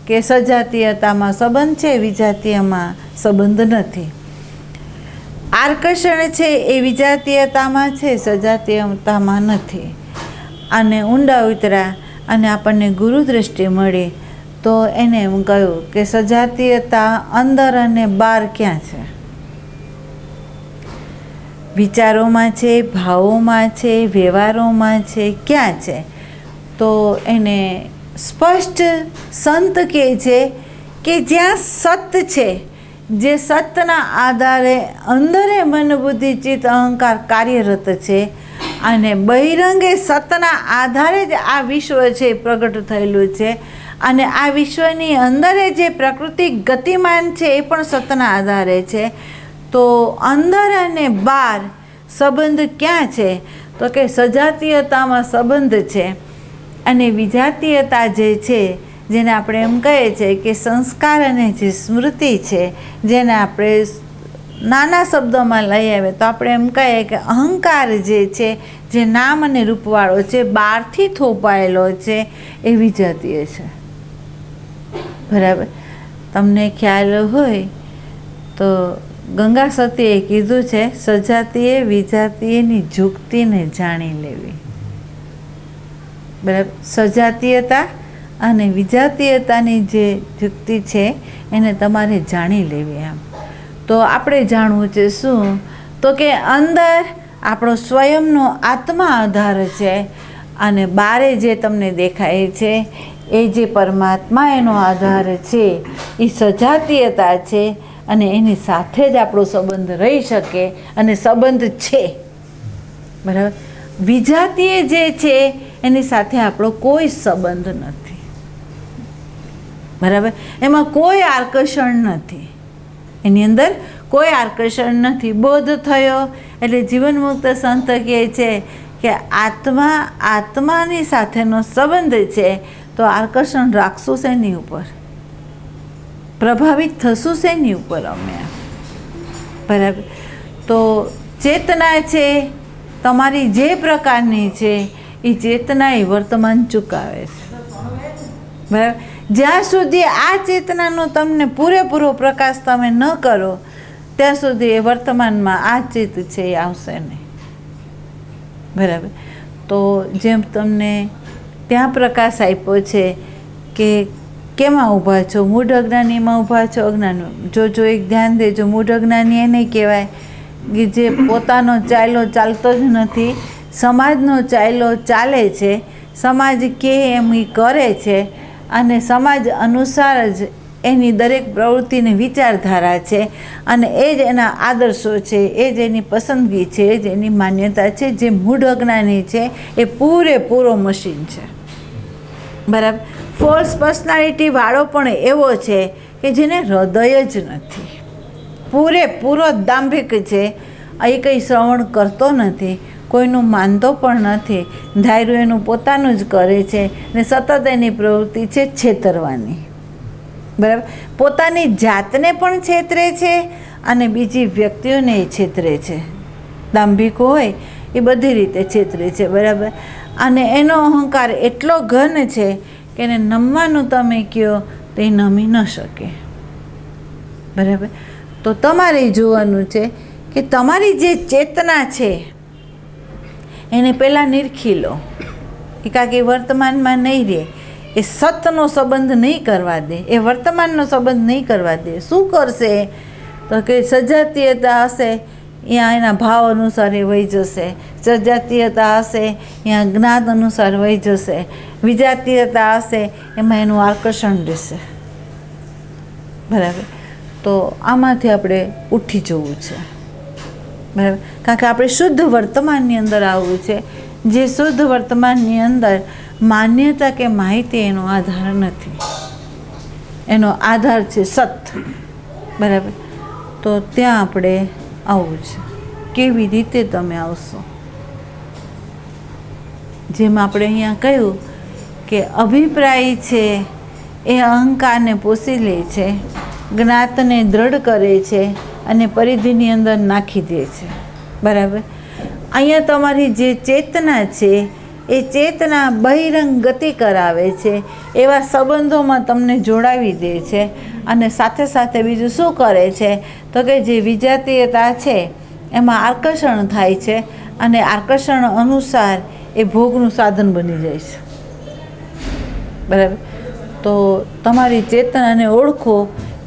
કે સજાતીયતામાં સંબંધ છે, વિજાતીયમાં સંબંધ નથી. આકર્ષણ છે એ વિજાતીયતામાં છે, સજાતીયતામાં નથી. અને ઊંડા ઉતર્યા અને આપણને ગુરુ દૃષ્ટિ મળી તો એને એમ કહ્યું કે સજાતીયતા અંદર અને બહાર ક્યાં છે, વિચારોમાં છે, ભાવોમાં છે, વ્યવહારોમાં છે, ક્યાં છે. તો એને સ્પષ્ટ સંત કહે છે કે જ્યાં સત છે, જે સતના આધારે અંદરે મન બુદ્ધિ ચિત્ત અહંકાર કાર્યરત છે, અને બહિરંગે સતના આધારે જ આ વિશ્વ છે પ્રગટ થયેલું છે, અને આ વિશ્વની અંદરે જે પ્રકૃતિ ગતિમાન છે એ પણ સતના આધારે છે. તો અંદર અને બહાર સંબંધ ક્યાં છે? તો કે સજાતીયતામાં સંબંધ છે. અને વિજાતીયતા જે છે, જેને આપણે એમ કહીએ છીએ કે સંસ્કાર અને જે સ્મૃતિ છે, જેને આપણે નાના શબ્દોમાં લઈ આવે તો આપણે એમ કહીએ કે અહંકાર જે છે, જે નામ અને રૂપવાળો છે, બહારથી થોપાયેલો છે, એ વિજાતીય છે. બરાબર. તમને ખ્યાલ હોય તો ગંગા સતીએ કીધું છે, સજાતીય વિજાતીયની જુક્તિને જાણી લેવી. બરાબર. સજાતીયતા અને વિજાતીયતાની જે જુક્તિ છે એને તમારે જાણી લેવી. એમ તો આપણે જાણવું છે શું? તો કે અંદર આપણો સ્વયંનો આત્મા આધાર છે અને બારે જે તમને દેખાય છે એ જે પરમાત્મા એનો આધાર છે, એ સજાતીયતા છે અને એની સાથે જ આપણો સંબંધ રહી શકે અને સંબંધ છે. બરાબર. વિજાતીય જે છે એની સાથે આપણો કોઈ સંબંધ નથી. બરાબર. એમાં કોઈ આકર્ષણ નથી, એની અંદર કોઈ આકર્ષણ નથી. બોધ થયો એટલે જીવન મુક્ત સંત કહે છે કે આત્માની સાથેનો સંબંધ છે, તો આકર્ષણ રાખશું શેની ઉપર? પ્રભાવિત થશું શેની ઉપર અમે? બરાબર. તો ચેતના છે તમારી જે પ્રકારની છે, એ ચેતના એ વર્તમાન ચૂકાવે છે. બરાબર. જ્યાં સુધી આ ચેતનાનો તમને પૂરેપૂરો પ્રકાશ તમે ન કરો ત્યાં સુધી એ વર્તમાનમાં આ ચિત્ત છે એ આવશે નહીં. બરાબર. તો જેમ તમને ત્યાં પ્રકાશ આપ્યો છે કે કેમાં ઊભા છો? મૂઢ અજ્ઞાનીમાં ઊભા છો, અજ્ઞાન. જો એક ધ્યાન દેજો, મૂઢ અજ્ઞાની એને કહેવાય કે જે પોતાનો ચાલ્યો ચાલતો જ નથી, સમાજનો ચાલ્યો ચાલે છે, સમાજ કે એમ એ કરે છે અને સમાજ અનુસાર જ એની દરેક પ્રવૃત્તિની વિચારધારા છે અને એ જ એના આદર્શો છે, એ જ એની પસંદગી છે, એ જ એની માન્યતા છે. જે મૂઢ અજ્ઞાની છે એ પૂરેપૂરો મશીન છે. બરાબર. ફોલ્સ પર્સનાલિટી વાળો પણ એવો છે કે જેને હૃદય જ નથી, પૂરેપૂરો દાંભિક છે, એ કંઈ શ્રવણ કરતો નથી, કોઈનું માનતો પણ નથી, ધાર્યું એનું પોતાનું જ કરે છે ને સતત એની પ્રવૃત્તિ છે છેતરવાની. બરાબર. પોતાની જાતને પણ છેતરે છે અને બીજી વ્યક્તિઓને છેતરે છે. દાંભિક હોય એ બધી રીતે છેતરે છે. બરાબર. અને એનો અહંકાર એટલો ઘન છે કે એને નમવાનું તમે કહો તો એ નમી ન શકે. બરાબર. તો તમારે જોવાનું છે કે તમારી જે ચેતના છે એને પહેલાં નિરખી લો. એકાકી વર્તમાનમાં નહીં રહે, એ સતનો સંબંધ નહીં કરવા દે, એ વર્તમાનનો સંબંધ નહીં કરવા દે. શું કરશે? તો કે સજાતીયતા હશે ત્યાં એના ભાવ અનુસાર એ વહી જશે, સજાતીયતા હશે ત્યાં જ્ઞાન અનુસાર વહી જશે, વિજાતીયતા હશે એમાં એનું આકર્ષણ રહેશે. બરાબર. તો આમાંથી આપણે ઉઠી જવું છે. બરાબર. કારણ કે આપણે શુદ્ધ વર્તમાનની અંદર આવવું છે. જે શુદ્ધ વર્તમાનની અંદર માન્યતા કે માહિતી એનો આધાર નથી, એનો આધાર છે સત. બરાબર. તો ત્યાં આપણે આવવું છે. કેવી રીતે તમે આવશો? જેમ આપણે અહીંયા કહ્યું કે અભિપ્રાય છે એ અહંકારને પોષી લે છે, જ્ઞાતને દ્રઢ કરે છે અને પરિધિની અંદર નાખી દે છે. બરાબર. અહીંયા તમારી જે ચેતના છે એ ચેતના બહિરંગ ગતિ કરાવે છે, એવા સંબંધોમાં તમને જોડાવી દે છે અને સાથે સાથે બીજું શું કરે છે તો કે જે વિજાતીયતા છે એમાં આકર્ષણ થાય છે અને આકર્ષણ અનુસાર એ ભોગનું સાધન બની જાય છે. બરાબર. તો તમારી ચેતનાને ઓળખો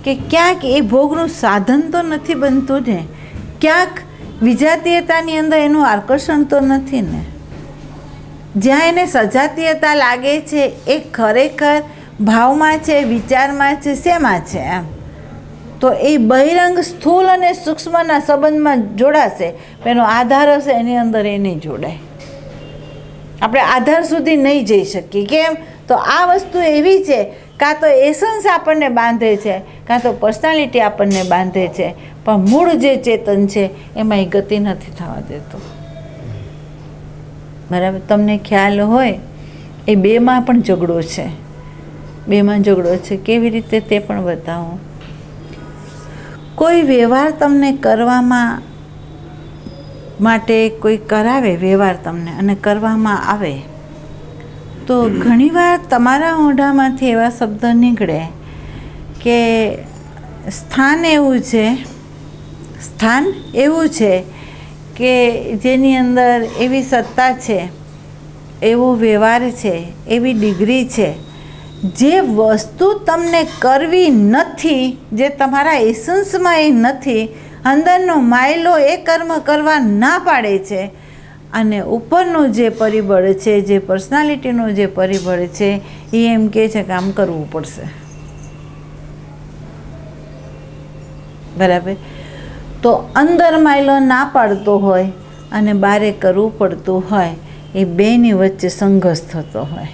કે ક્યાંક એ ભોગનું સાધન તો નથી બનતું ને, ક્યાંક વિજાતીયતાની અંદર એનું આકર્ષણ તો નથી ને. જ્યાં એને સજાતીયતા લાગે છે એ ખરેખર ભાવમાં છે, વિચારમાં છે, શેમાં છે? એમ તો એ બહિરંગ સ્થૂળ અને સૂક્ષ્મના સંબંધમાં જોડાશે, એનો આધાર હશે એની અંદર એ નહીં જોડાય. આપણે આધાર સુધી નહીં જઈ શકીએ. કેમ? તો આ વસ્તુ એવી છે કાં તો એસન્સ આપણને બાંધે છે, કાં તો પર્સનાલિટી આપણને બાંધે છે, પણ મૂળ જે ચેતન છે એમાં એ ગતિ નથી થવા દેતો. બરાબર? તમને ખ્યાલ હોય એ બેમાં પણ ઝઘડો છે, બેમાં ઝઘડો છે. કેવી રીતે તે પણ બતાવો. કોઈ વ્યવહાર તમને કરવામાં માટે કોઈ કરાવે વ્યવહાર તમને અને કરવામાં આવે તો ઘણીવાર તમારા મોઢામાંથી એવા શબ્દ નીકળે કે સ્થાન એવું છે કે જેની અંદર એવી સત્તા છે, એવો વ્યવહાર છે, એવી ડિગ્રી છે, જે વસ્તુ તમને કરવી નથી, જે તમારા એસન્સમાં એ નથી, અંદરનો માયલો એ કર્મ કરવા ના પાડે છે, અને ઉપરનું જે પરિબળ છે, જે પર્સનાલિટીનું જે પરિબળ છે, એ એમ કહે છે કે આમ કરવું પડશે. બરાબર? તો અંદર માયલો ના પાડતો હોય અને બારે કરવું પડતું હોય, એ બેની વચ્ચે સંઘર્ષ થતો હોય,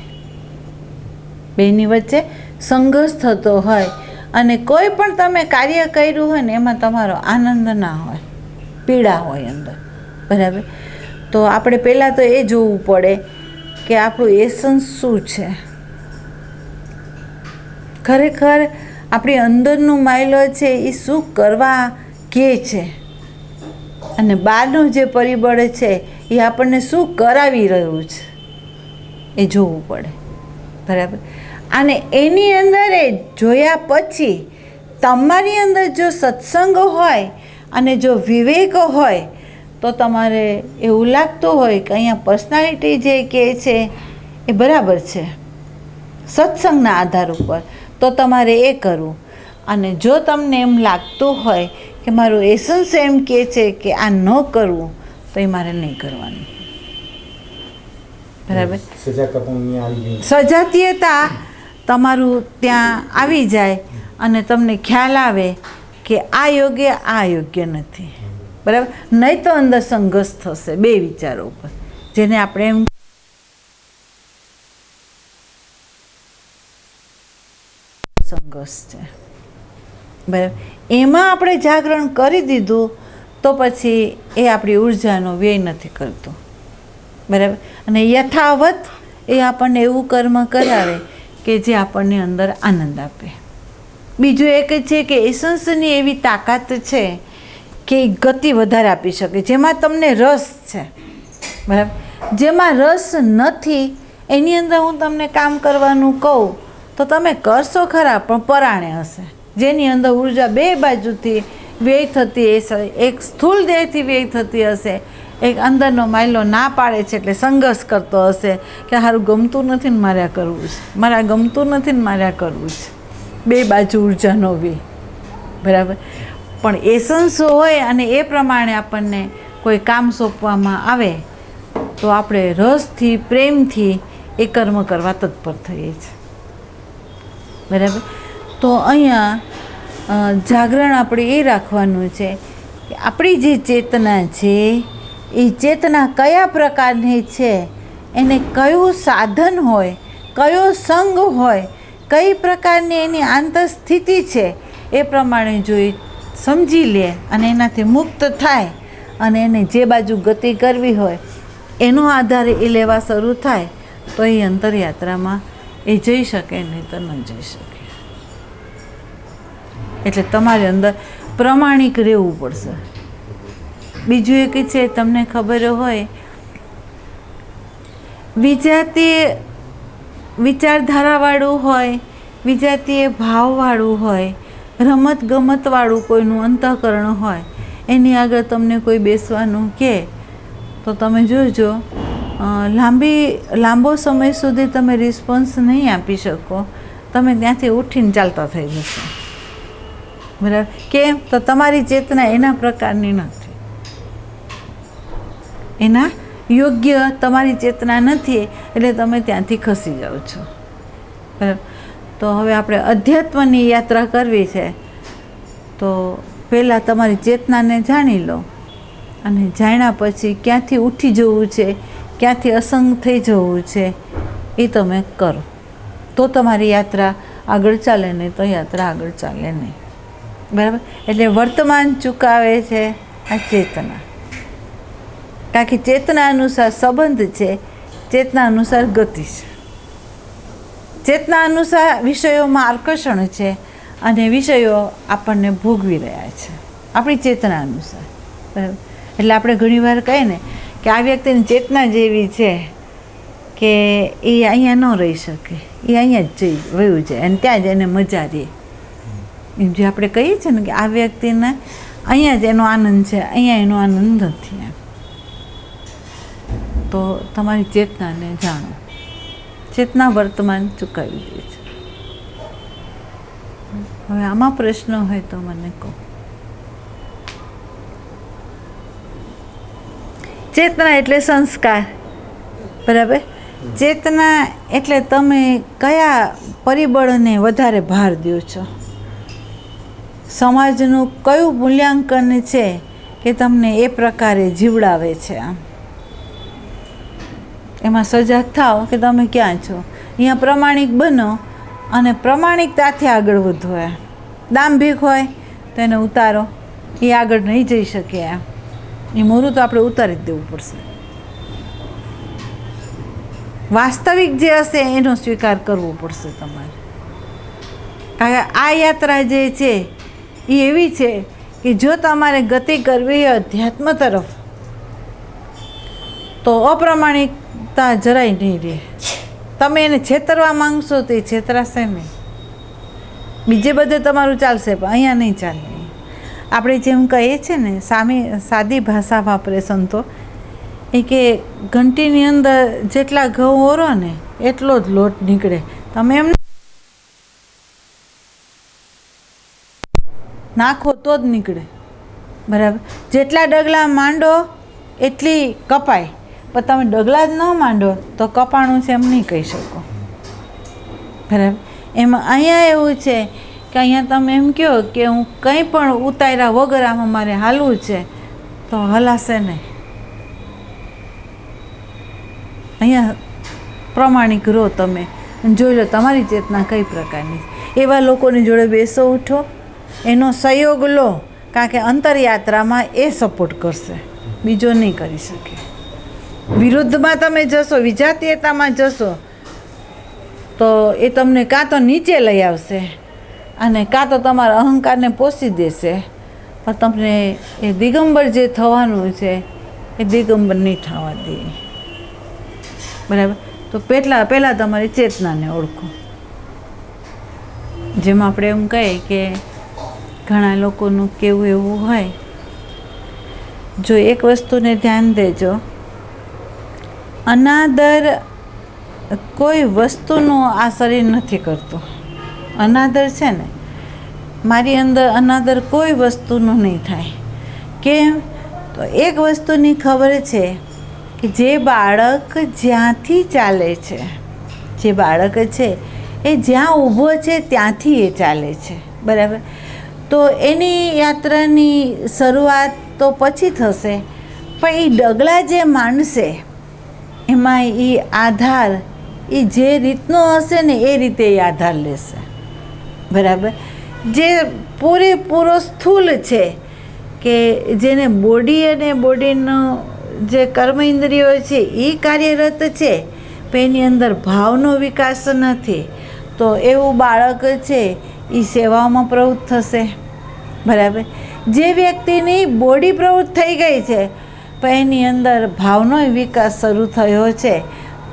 બેની વચ્ચે સંઘર્ષ થતો હોય, અને કોઈ પણ તમે કાર્ય કર્યું હોય ને એમાં તમારો આનંદ ના હોય, પીડા હોય અંદર. બરાબર? તો આપણે પહેલાં તો એ જોવું પડે કે આપણું એસન્સ શું છે, ખરેખર આપણી અંદરનું માયલો છે એ શું કરવા કહે છે, અને બહારનું જે પરિબળ છે એ આપણને શું કરાવી રહ્યું છે એ જોવું પડે. બરાબર? અને એની અંદર એ જોયા પછી તમારી અંદર જો સત્સંગ હોય અને જો વિવેક હોય તો તમારે એવું લાગતું હોય કે અહીંયા પર્સનાલિટી જે કહે છે એ બરાબર છે, સત્સંગના આધાર ઉપર, તો તમારે એ કરવું. અને જો તમને એમ લાગતું હોય કે મારું એસન્સ એમ કહે છે કે આ ન કરવું, તો એ મારે નહીં કરવાનું. બરાબર? સજાતીયતા તમારું ત્યાં આવી જાય અને તમને ખ્યાલ આવે કે આ યોગ્ય નથી. બરાબર? નહીં તો અંદર સંઘર્ષ થશે બે વિચારો ઉપર, જેને આપણે એમ સંઘર્ષ છે. બરાબર? એમાં આપણે જાગરણ કરી દીધું તો પછી એ આપણી ઉર્જાનો વ્યય નથી કરતું. બરાબર? અને યથાવત એ આપણને એવું કર્મ કરાવે કે જે આપણને અંદર આનંદ આપે. બીજું એક છે કે એસન્સની એવી તાકાત છે કે ગતિ વધારે આપી શકે, જેમાં તમને રસ છે. બરાબર? જેમાં રસ નથી એની અંદર હું તમને કામ કરવાનું કહું તો તમે કરશો ખરા, પણ પરાણે હશે. જેની અંદર ઉર્જા બે બાજુથી વ્યય થતી હશે, એક સ્થૂળ દેહથી વ્યય થતી હશે, એક અંદરનો માયલો ના પાડે છે એટલે સંઘર્ષ કરતો હશે કે સારું ગમતું નથી ને મારે આ કરવું છે, મારે આ ગમતું નથી ને મારે આ કરવું છે. બે બાજુ ઉર્જાનો વ્યય. બરાબર? પણ એસન્સ હોય અને એ પ્રમાણે આપણને કોઈ કામ સોંપવામાં આવે તો આપણે રસથી, પ્રેમથી એ કર્મ કરવા તત્પર થઈએ છીએ. બરાબર? તો અહીંયા જાગરણ આપણે એ રાખવાનું છે કે આપણી જે ચેતના છે એ ચેતના કયા પ્રકારની છે, એને કયું સાધન હોય, કયો સંગ હોય, કઈ પ્રકારની એની આંતરસ્થિતિ છે, એ પ્રમાણે જોઈ સમજી લે અને એનાથી મુક્ત થાય અને એને જે બાજુ ગતિ કરવી હોય એનો આધારે એ લેવા શરૂ થાય તો એ અંતરયાત્રામાં એ જઈ શકે, નહીં તો ન જઈ શકે. એટલે તમારે અંદર પ્રમાણિક રહેવું પડશે. બીજું એક છે, તમને ખબર હોય વિજાતીય વિચારધારાવાળું હોય, વિજાતીય ભાવવાળું હોય, રમત ગમતવાળું કોઈનું અંતઃકરણ હોય, એની આગળ તમને કોઈ બેસવાનું કહે તો તમે જોજો લાંબો સમય સુધી તમે રિસ્પોન્સ નહીં આપી શકો, તમે ત્યાંથી ઉઠીને ચાલતા થઈ જશો. બરાબર? કેમ? તો તમારી ચેતના એના પ્રકારની નથી, એના યોગ્ય તમારી ચેતના નથી, એટલે તમે ત્યાંથી ખસી જાઓ છો. બરાબર? તો હવે આપણે અધ્યાત્મની યાત્રા કરવી છે તો પહેલાં તમારી ચેતનાને જાણી લો, અને જાણ્યા પછી ક્યાંથી ઉઠી જવું છે, ક્યાંથી અસંગ થઈ જવું છે, એ તમે કરો તો તમારી યાત્રા આગળ ચાલે, નહીં તો યાત્રા આગળ ચાલે નહીં. બરાબર? એટલે વર્તમાન ચૂકાવે છે આ ચેતના. કારણ કે ચેતના અનુસાર સંબંધ છે, ચેતના અનુસાર ગતિ છે, ચેતના અનુસાર વિષયોમાં આકર્ષણ છે અને વિષયો આપણને ભોગવી રહ્યા છે આપણી ચેતના અનુસાર. બરાબર? એટલે આપણે ઘણીવાર કહીએ ને કે આ વ્યક્તિની ચેતના જેવી છે કે એ અહીંયા ન રહી શકે, એ અહીંયા જ વયું જાય અને ત્યાં જ એને મજા રહે. એમ જે આપણે કહીએ છીએ ને કે આ વ્યક્તિને અહીંયા જ એનો આનંદ છે, અહીંયા એનો આનંદ નથી. એમ તો તમારી ચેતનાને જાણો. ચેતના વર્તમાન ચૂકાવી દે છે. હવે આમાં પ્રશ્ન હોય તો મને કહો. ચેતના એટલે સંસ્કાર. બરાબર? ચેતના એટલે તમે કયા પરિબળને વધારે ભાર દો છો, સમાજનું કયું મૂલ્યાંકન છે કે તમને એ પ્રકારે જીવડાવે છે. આમ એમાં સજાગ થાઓ કે તમે ક્યાં છો. અહીંયા પ્રમાણિક બનો અને પ્રમાણિકતાથી આગળ વધો. એમ દાંભિક હોય તો એને ઉતારો, એ આગળ નહીં જઈ શકે. એમ એ મોરું તો આપણે ઉતારી જ દેવું પડશે. વાસ્તવિક જે હશે એનો સ્વીકાર કરવો પડશે તમારે. કારણ કે આ યાત્રા જે છે એ એવી છે કે જો તમારે ગતિ કરવી હોય અધ્યાત્મ તરફ તો અપ્રમાણિકતા જરાય નહીં રહે. તમે એને છેતરવા માંગશો તો એ છેતરાશે નહીં. બીજે બધે તમારું ચાલશે પણ અહીંયા નહીં ચાલે. આપણે જેમ કહીએ છીએ ને સાદી ભાષા વાપરે સંતો એ કે ઘંટીની અંદર જેટલા ઘઉં ઓરો ને એટલો જ લોટ નીકળે. તમે એમ નાખો તો જ નીકળે. બરાબર? જેટલા ડગલા માંડો એટલી કપાય, પણ તમે ડગલા જ ન માંડો તો કપાણું છે એમ નહીં કહી શકો. બરાબર? એમાં અહીંયા એવું છે કે અહીંયા તમે એમ કહો કે હું કંઈ પણ ઉતાર્યા વગર આમાં મારે હાલવું છે તો હલાશે નહીં. અહીંયા પ્રમાણિક રહો તમે અને જોઈ લો તમારી ચેતના કઈ પ્રકારની. એવા લોકોની જોડે બેસો, ઉઠો, એનો સહયોગ લો. કારણ કે અંતરયાત્રામાં એ સપોર્ટ કરશે, બીજો નહીં કરી શકે. વિરુદ્ધમાં તમે જશો, વિજાતીયતામાં જશો તો એ તમને કાં તો નીચે લઈ આવશે અને કાં તો તમારા અહંકારને પોષી દેશે, પણ તમને એ દિગંબર જે થવાનું છે એ દિગંબર નહીં થવા દે. બરાબર? તો પહેલાં તમારી ચેતનાને ઓળખો. જેમ આપણે એમ કહીએ કે ઘણા લોકોનું કેવું એવું હોય, જો એક વસ્તુને ધ્યાન દેજો, અનાદર કોઈ વસ્તુનો આ શરીર નથી કરતું. અનાદર છે ને, મારી અંદર અનાદર કોઈ વસ્તુનું નહીં થાય. કેમ? તો એક વસ્તુની ખબર છે કે જે બાળક જ્યાંથી ચાલે છે, જે બાળક છે એ જ્યાં ઊભો છે ત્યાંથી એ ચાલે છે. બરાબર? તો એની યાત્રાની શરૂઆત તો પછી થશે, પણ એ ડગલા જે માંડશે એમાં એ આધાર એ જે રીતનો હશે ને એ રીતે એ આધાર લેશે. બરાબર? જે પૂરેપૂરો સ્થૂલ છે કે જેને બોડી અને બોડીનો જે કર્મ ઇન્દ્રિયો છે એ કાર્યરત છે પણ એની અંદર ભાવનો વિકાસ નથી, તો એવું બાળક છે એ સેવામાં પ્રવૃત્ત થશે. બરાબર? જે વ્યક્તિની બોડી પ્રવૃત્ત થઈ ગઈ છે પણ એની અંદર ભાવનો વિકાસ શરૂ થયો છે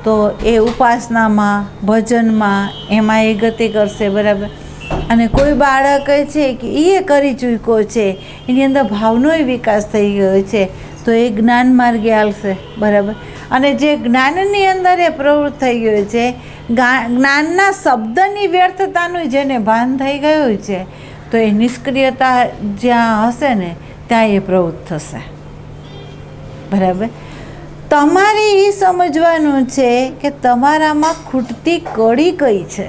તો એ ઉપાસનામાં, ભજનમાં, એમાં એ ગતિ કરશે. બરાબર? અને કોઈ બાળક છે કે એ કરી ચૂક્યો છે, એની અંદર ભાવનો વિકાસ થઈ ગયો છે તો એ જ્ઞાન માર્ગે હાલશે. બરાબર? અને જે જ્ઞાનની અંદર એ પ્રવૃત્ત થઈ ગયો છે, જ્ઞાનના શબ્દની વ્યર્થતાનું જેને ભાન થઈ ગયું છે તો એ નિષ્ક્રિયતા જ્યાં હશે ને ત્યાં એ પ્રવૃત્ત થશે. બરાબર? તમારે એ સમજવાનું છે કે તમારામાં ખૂટતી કડી કઈ છે.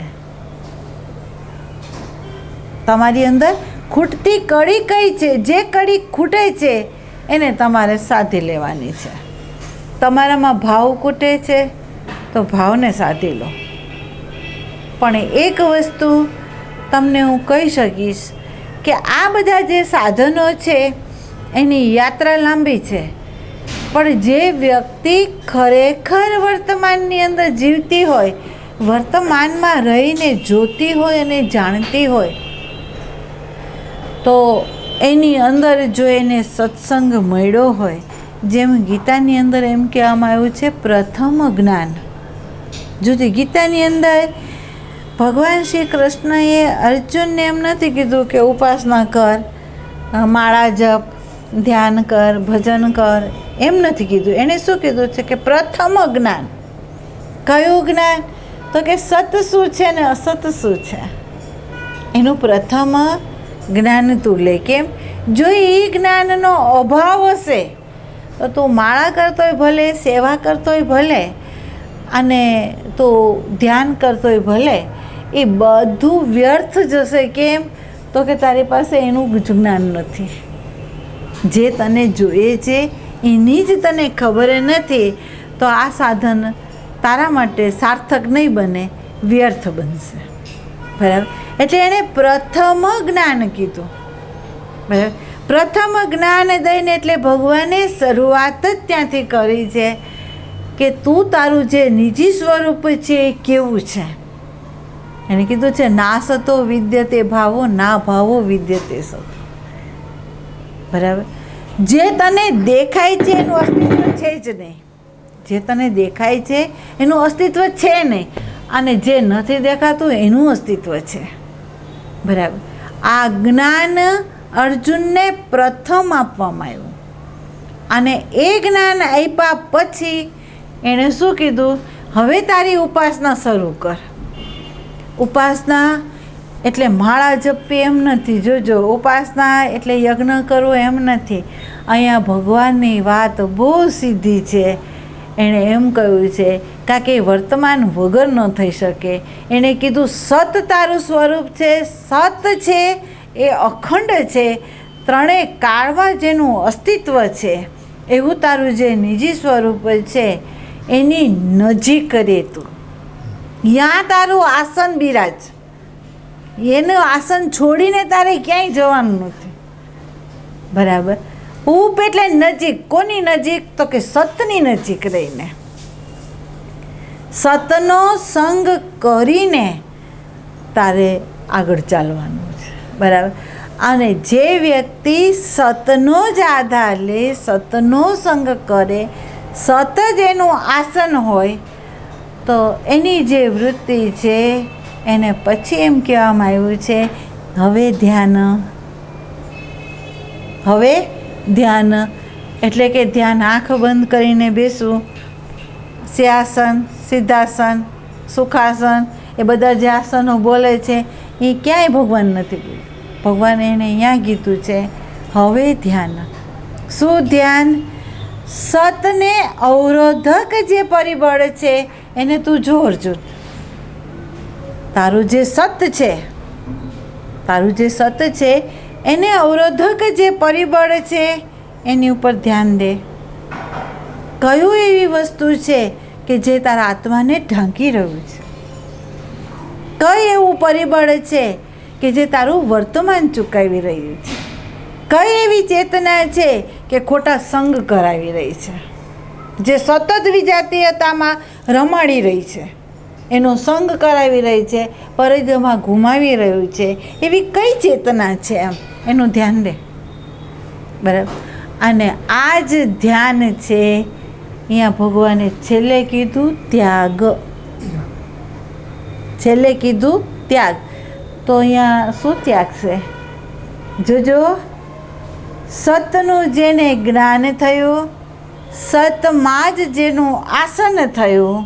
તમારી અંદર ખૂટતી કડી કઈ છે, જે કડી ખૂટે છે એને તમારે સાધી લેવાની છે. તમારામાં ભાવ ખૂટે છે તો ભાવને સાધી લો. પણ એક વસ્તુ તમને હું કહી શકીશ કે આ બધા જે સાધનો છે એની યાત્રા લાંબી છે, પણ જે વ્યક્તિ ખરેખર વર્તમાનની અંદર જીવતી હોય, વર્તમાનમાં રહીને જોતી હોય અને જાણતી હોય, તો એની અંદર જો એને સત્સંગ મળ્યો હોય, જેમ ગીતાની અંદર એમ કહેવામાં આવ્યું છે પ્રથમ જ્ઞાન. જોતી ગીતાની અંદર ભગવાન શ્રી કૃષ્ણએ અર્જુનને એમ નથી કીધું કે ઉપાસના કર, માળા જપ, ધ્યાન કર, ભજન કર, એમ નથી કીધું. એણે શું કીધું છે કે પ્રથમ જ્ઞાન. કયું જ્ઞાન? તો કે સત શું છે ને અસત શું છે, એનું પ્રથમ જ્ઞાન તું લે. કેમ? જો એ જ્ઞાનનો અભાવ હશે તો તું માળા કરતોય ભલે, સેવા કરતોય ભલે, અને તું ધ્યાન કરતોય ભલે, એ બધું વ્યર્થ જશે. કેમ? તો કે તારી પાસે એનું જ્ઞાન નથી. જે તને જોઈએ છે એની જ તને ખબર નથી, તો આ સાધન તારા માટે સાર્થક નહીં બને, વ્યર્થ બનશે. બરાબર? એટલે એણે પ્રથમ જ્ઞાન કીધું. બરાબર? પ્રથમ જ્ઞાન દઈને એટલે ભગવાને શરૂઆત જ ત્યાંથી કરી છે કે તું તારું જે નિજી સ્વરૂપ છે એ કેવું છે. એને કીધું છે ના સતો વિદ્યતે ભાવો, ના ભાવો વિદ્યતે સતો. બરાબર? જે તને દેખાય છે એનું અસ્તિત્વ છે જ નહીં. જે તને દેખાય છે એનું અસ્તિત્વ છે નહીં, અને જે નથી દેખાતું એનું અસ્તિત્વ છે. બરાબર? આ જ્ઞાન અર્જુનને પ્રથમ આપવામાં આવ્યું, અને એ જ્ઞાન આપ્યા પછી એણે શું કીધું? હવે તારી ઉપાસના શરૂ કર. ઉપાસના એટલે માળા જપવી એમ નથી. જોજો, ઉપાસના એટલે યજ્ઞ કરવો એમ નથી. અહીંયા ભગવાનની વાત બહુ સીધી છે. એણે એમ કહ્યું છે કારણ કે વર્તમાન વગર ન થઈ શકે. એણે કીધું સત તારું સ્વરૂપ છે, સત છે એ અખંડ છે, ત્રણેય કાળમાં જેનું અસ્તિત્વ છે એવું તારું જે નિજી સ્વરૂપ છે એની નજીક રહે તું. ત્યાં તારું આસન બિરાજ. એનું આસન છોડીને તારે ક્યાંય જવાનું નથી. બરાબર? ઉપ એટલે નજીક. કોની નજીક? તો કે સતની નજીક રહીને, સતનો સંગ કરીને તારે આગળ ચાલવાનું છે. બરાબર? અને જે વ્યક્તિ સતનો જ આધાર લે, સતનો સંગ કરે, સત જ એનું આસન હોય, તો એની જે વૃત્તિ છે એને પછી એમ કહેવામાં આવ્યું છે હવે ધ્યાન. હવે ધ્યાન એટલે કે ધ્યાન આંખ બંધ કરીને બેસવું. સ્યાસન, સિદ્ધાસન, સુખાસન, એ બધા જે આસનો બોલે છે એ ક્યાંય ભગવાન નથી બોલ્યું. ભગવાન એને અહીંયા કીધું છે હવે ધ્યાન. શું ધ્યાન? સતને અવરોધક જે પરિબળ છે એને તું જોરજો. તારું જે સત છે, તારું જે સત છે એને અવરોધક જે પરિબળ છે એની ઉપર ધ્યાન દે. કયું એવી વસ્તુ છે કે જે તારા આત્માને ઢાંકી રહ્યું છે? કઈ એવું પરિબળ છે કે જે તારું વર્તમાન ચૂકાવી રહ્યું છે? કઈ એવી ચેતના છે કે ખોટા સંગ કરાવી રહી છે, જે સતત વિજાતીયતામાં રમાડી રહી છે, એનો સંગ કરાવી રહી છે, પરિધમાં ઘુમાવી રહ્યું છે? એવી કઈ ચેતના છે? એનું ધ્યાન દે. બરાબર? અને આ જ ધ્યાન છે અહીંયા ભગવાને છેલ્લે કીધું ત્યાગ. છેલ્લે કીધું ત્યાગ. તો અહીંયા શું ત્યાગ છે? જોજો, સતનું જેને જ્ઞાન થયું, સતમાં જ જેનું આસન થયું,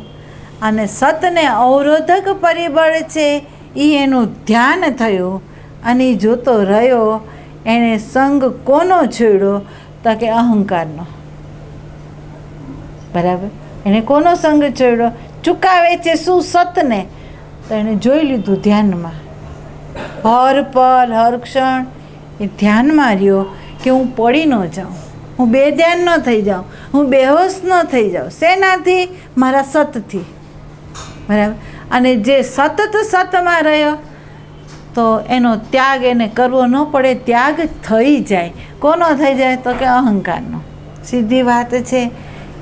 અને સતને અવરોધક પરિબળ છે એ એનું ધ્યાન થયું, અને એ જોતો રહ્યો. એણે સંગ કોનો છોડ્યો? તો કે અહંકારનો. બરાબર? એણે કોનો સંગ છોડ્યો? ચૂકાવે છે શું? સતને. તો એણે જોઈ લીધું ધ્યાનમાં. હર પલ હર ક્ષણ એ ધ્યાનમાં રહ્યો કે હું પડી ન જાઉં, હું બેધ્યાન ન થઈ જાઉં, હું બેહોશ ન થઈ જાઉં. શેનાથી? મારા સતથી. બરાબર? અને જે સતત સતમાં રહ્યો તો એનો ત્યાગ એને કરવો ન પડે, ત્યાગ થઈ જાય. કોનો થઈ જાય? તો કે અહંકારનો. સીધી વાત છે.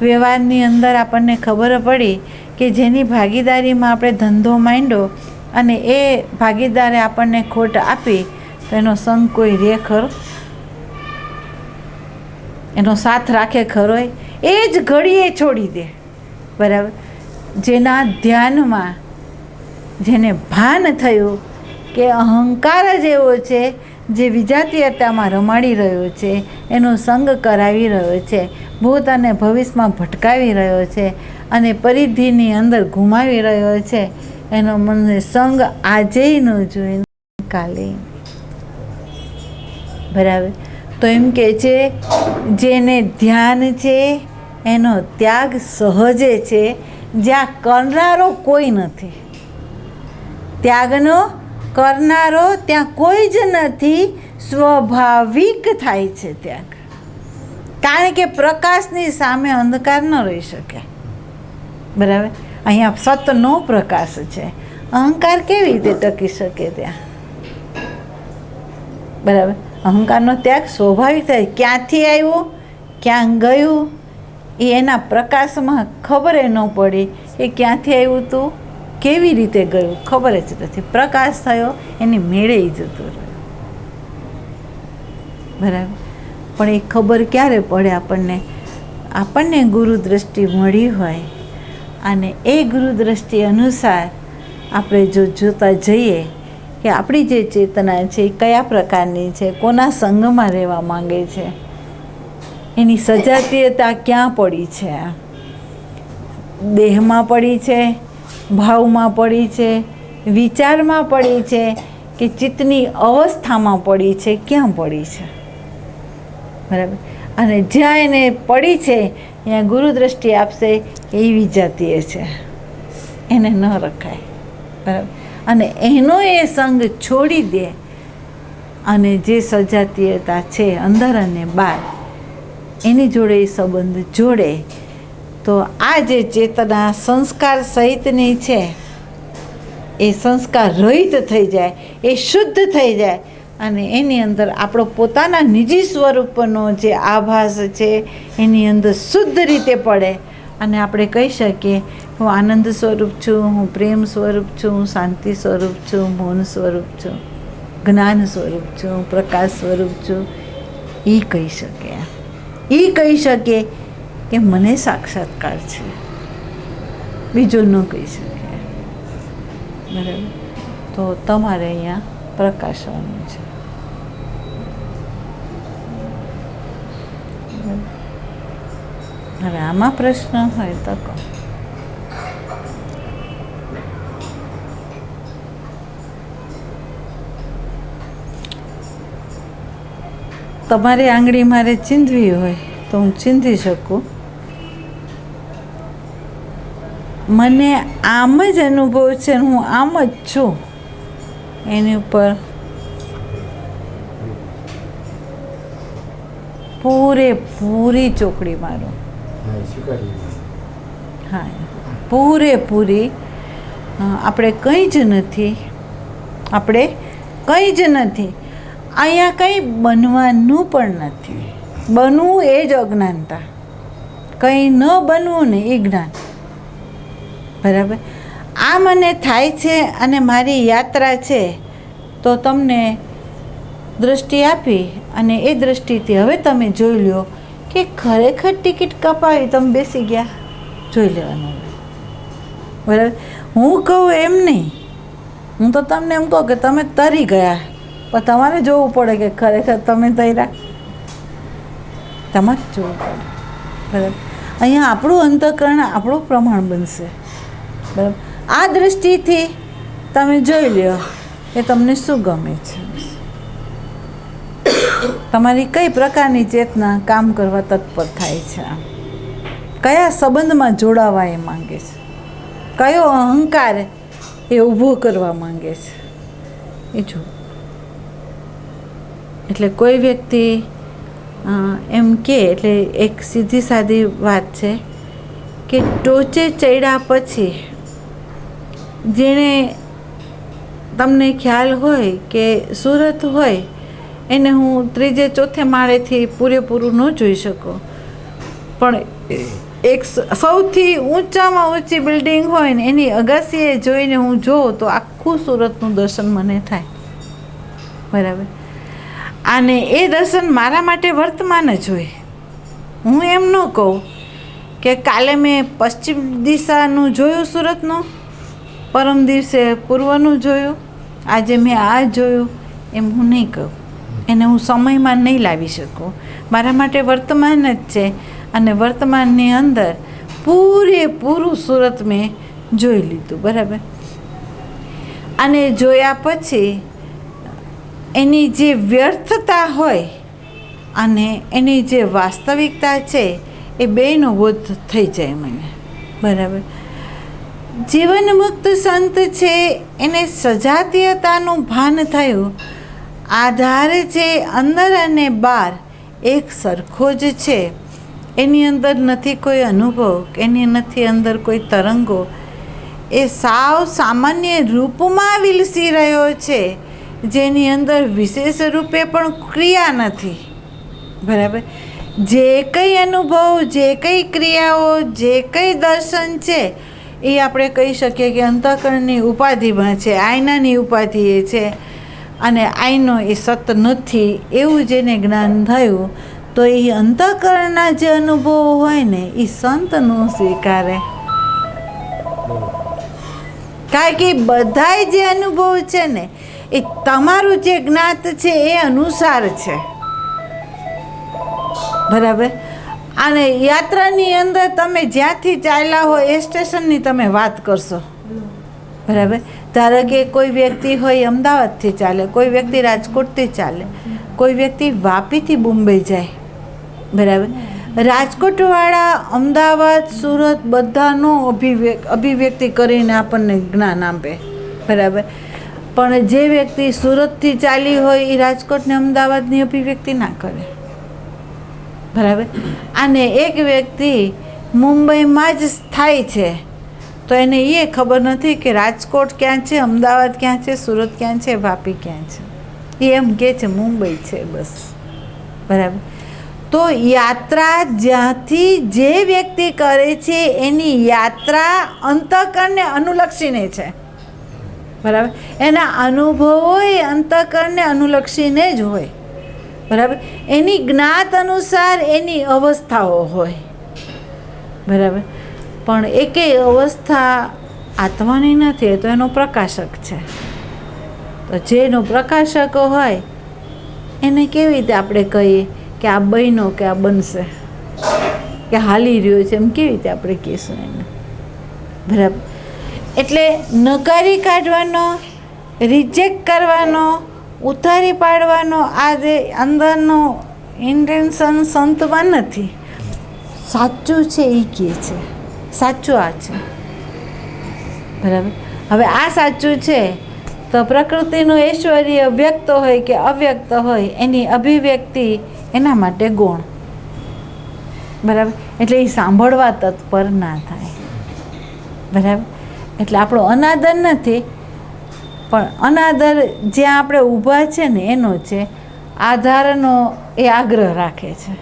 વ્યવહારની અંદર આપણને ખબર પડી કે જેની ભાગીદારીમાં આપણે ધંધો માંડ્યો અને એ ભાગીદારે આપણને ખોટ આપી તો એનો સંગ કોઈ રે ખરો? એનો સાથ રાખે ખરો? એ જ ઘડીએ છોડી દે. બરાબર. જેના ધ્યાનમાં જેને ભાન થયું કે અહંકાર જ એવો છે જે વિજાતીયતામાં રમાડી રહ્યો છે, એનો સંગ કરાવી રહ્યો છે, ભૂત અને ભવિષ્યમાં ભટકાવી રહ્યો છે અને પરિધિની અંદર ઘુમાવી રહ્યો છે, એનો મને સંગ આજે ન જોઈને કાલે. બરાબર. તો એમ કે છે જેને ધ્યાન છે એનો ત્યાગ સહજે છે, જ્યાં કરનારો કોઈ નથી. ત્યાગનો કરનારો ત્યાં કોઈ જ નથી, સ્વાભાવિક થાય છે ત્યાગ. કારણ કે પ્રકાશની સામે અંધકાર ન રહી શકે. બરાબર. અહીંયા સતનો પ્રકાશ છે, અહંકાર કેવી રીતે ટકી શકે ત્યાં? બરાબર. અહંકારનો ત્યાગ સ્વાભાવિક થાય. ક્યાંથી આવ્યું, ક્યાં ગયું, એ એના પ્રકાશમાં ખબર ન પડી કે ક્યાંથી આવ્યું તું, કેવી રીતે ગયું, ખબર જ નથી. પ્રકાશ થયો, એની મેળે જતો રહ્યો. બરાબર. પણ એ ખબર ક્યારે પડે આપણને? આપણને ગુરુ દ્રષ્ટિ મળી હોય અને એ ગુરુ દ્રષ્ટિ અનુસાર આપણે જો જોતા જઈએ કે આપણી જે ચેતના છે એ કયા પ્રકારની છે, કોના સંગમાં રહેવા માંગે છે, એની સજાતીયતા ક્યાં પડી છે, દેહમાં પડી છે, ભાવમાં પડી છે, વિચારમાં પડી છે કે ચિત્તની અવસ્થામાં પડી છે, ક્યાં પડી છે? બરાબર. અને જ્યાં એને પડી છે ત્યાં ગુરુ દ્રષ્ટિ આપશે એ વિજાતીય છે, એને ન રખાય. બરાબર. અને એનો એ સંગ છોડી દે અને જે સજાતીયતા છે અંદર અને બહાર એની જોડે એ સંબંધ જોડે તો આ જે ચેતના સંસ્કાર સહિતની છે એ સંસ્કાર રહિત થઈ જાય, એ શુદ્ધ થઈ જાય અને એની અંદર આપણો પોતાના નિજી સ્વરૂપનો જે આભાસ છે એની અંદર શુદ્ધ રીતે પડે અને આપણે કહી શકીએ હું આનંદ સ્વરૂપ છું, હું પ્રેમ સ્વરૂપ છું, હું શાંતિ સ્વરૂપ છું, મૌન સ્વરૂપ છું, જ્ઞાન સ્વરૂપ છું, પ્રકાશ સ્વરૂપ છું. એ કહી શકે, એ કહી શકે કે મને સાક્ષાત્કાર છે, બીજું ન કહી શકે. બરાબર. તો તમારે અહીંયા પ્રકાશવાનું છે. હવે આમાં પ્રશ્ન હોય તો કહો. તમારી આંગળી મારે ચીંધવી હોય તો હું ચીંધી શકું. મને આમ જ અનુભવ છે, હું આમ જ છું, એની ઉપર પૂરેપૂરી ચોકડી મારો. હા, પૂરેપૂરી. આપણે કંઈ જ નથી, આપણે કંઈ જ નથી. અહીંયા કંઈ બનવાનું પણ નથી. બનવું એ જ અજ્ઞાનતા, કંઈ ન બનવું ને એ જ્ઞાન. બરાબર. આ મને થાય છે અને મારી યાત્રા છે તો તમને દૃષ્ટિ આપી અને એ દૃષ્ટિથી હવે તમે જોઈ લો કે ખરેખર ટિકિટ કપાવી તમે બેસી ગયા, જોઈ લેવાનું. બરાબર. હું કહું એમ નહીં, હું તો તમને એમ કહું કે તમે તરી ગયા, પણ તમારે જોવું પડે કે ખરેખર તમે તર્યા, તમારે જોવું પડે. બરાબર. અહીંયા આપણું અંતઃકરણ આપણું પ્રમાણ બનશે. બરાબર. આ દૃષ્ટિથી તમે જોઈ લો કે તમને શું ગમે છે, તમારી કઈ પ્રકારની ચેતના કામ કરવા તત્પર થાય છે, કયા સંબંધમાં જોડાવા એ માંગે છે, કયો અહંકાર એ ઊભો કરવા માંગે છે, એ જો. એટલે કોઈ વ્યક્તિ એમ કે, એટલે એક સીધી સાદી વાત છે કે ટોચે ચડ્યા પછી જેણે તમને ખ્યાલ હોય કે સુરત હોય એને હું ત્રીજે ચોથે માળેથી પૂરેપૂરું ન જોઈ શકું, પણ એક સૌથી ઊંચામાં ઊંચી બિલ્ડિંગ હોય ને એની અગાસીએ જોઈને હું જોઉં તો આખું સુરતનું દર્શન મને થાય. બરાબર. અને એ દર્શન મારા માટે વર્તમાન જ હોય. હું એમ ન કહું કે કાલે મેં પશ્ચિમ દિશાનું જોયું સુરતનું, પરમ દિવસે પૂર્વનું જોયું, આજે મેં આ જોયું, એમ હું નહીં કહું. એને હું સમયમાં નહીં લાવી શકું. મારા માટે વર્તમાન જ છે અને વર્તમાનની અંદર પૂરેપૂરું સુરત મેં જોઈ લીધું. બરાબર. અને જોયા પછી એની જે વ્યર્થતા હોય અને એની જે વાસ્તવિકતા છે એ બેયનો બોધ થઈ જાય મને. બરાબર. જીવન મુક્ત સંત છે એને સજાતીયતાનું ભાન થયું. આધાર છે અંદર અને બહાર એક સરખો જ છે. એની અંદર નથી કોઈ અનુભવ, એની નથી અંદર કોઈ તરંગો. એ સાવ સામાન્ય રૂપમાં વિલસી રહ્યો છે, જેની અંદર વિશેષ રૂપે પણ ક્રિયા નથી. બરાબર. જે કંઈ અનુભવ, જે કંઈ ક્રિયાઓ, જે કંઈ દર્શન છે એ આપણે કહી શકીએ કે અંતઃકરણની ઉપાધિમાં છે, આયનાની ઉપાધિ એ છે અને આયનો એ સત નથી એવું જેને જ્ઞાન થયું તો એ અંતઃકરણના જે અનુભવો હોય ને એ સંત ન સ્વીકારે. કારણ કે બધાય જે અનુભવ છે ને એ તમારું જે જ્ઞાત છે એ અનુસાર છે. બરાબર. અને યાત્રાની અંદર તમે જ્યાંથી ચાલ્યા હોય એ સ્ટેશનની તમે વાત કરશો. બરાબર. ધારો કે કોઈ વ્યક્તિ હોય અમદાવાદથી ચાલે, કોઈ વ્યક્તિ રાજકોટથી ચાલે, કોઈ વ્યક્તિ વાપીથી મુંબઈ જાય. બરાબર. રાજકોટવાળા અમદાવાદ, સુરત બધાનો અભિવ્યક્તિ કરીને આપણને જ્ઞાન આપે. બરાબર. પણ જે વ્યક્તિ સુરતથી ચાલી હોય એ રાજકોટને અમદાવાદની અભિવ્યક્તિ ના કરે. બરાબર. અને એક વ્યક્તિ મુંબઈમાં જ થાય છે તો એને એ ખબર નથી કે રાજકોટ ક્યાં છે, અમદાવાદ ક્યાં છે, સુરત ક્યાં છે, વાપી ક્યાં છે. એ એમ કહે છે મુંબઈ છે બસ. બરાબર. તો યાત્રા જ્યાંથી જે વ્યક્તિ કરે છે એની યાત્રા અંતઃકરણને અનુલક્ષીને છે. બરાબર. એના અનુભવો એ અંતઃકરણને અનુલક્ષીને જ હોય. બરાબર. એની જ્ઞાત અનુસાર એની અવસ્થાઓ હોય. બરાબર. પણ એકેય અવસ્થા આત્માની નથી, તો એનો પ્રકાશક છે. તો જેનો પ્રકાશક હોય એને કેવી રીતે આપણે કહીએ કે આ બન્યો કે આ બનશે કે હાલી રહ્યો છે, એમ કેવી રીતે આપણે કહીશું એને. બરાબર. એટલે નકારી કાઢવાનો, રિજેક્ટ કરવાનો, ઉતારી પાડવાનો આ જે અંદરનો ઇન્ટેન્શન સંતમાં નથી. સાચું છે એ કહે છે, સાચું આ છે. બરાબર. હવે આ સાચું છે તો પ્રકૃતિનું ઐશ્વર્ય વ્યક્ત હોય કે અવ્યક્ત હોય એની અભિવ્યક્તિ એના માટે ગુણ. બરાબર. એટલે એ સાંભળવા તત્પર ના થાય. બરાબર. એટલે આપણો અનાદર નથી, પણ અનાદર જ્યાં આપણે ઊભા છે ને એનો છે. આધારનો એ આગ્રહ રાખે છે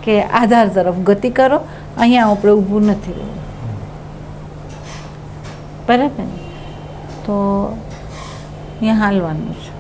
કે આધાર તરફ ગતિ કરો, અહીંયા આપણે ઊભું નથી રહેવું. બરાબર ને? તો અહીંયા હાલવાનું છે.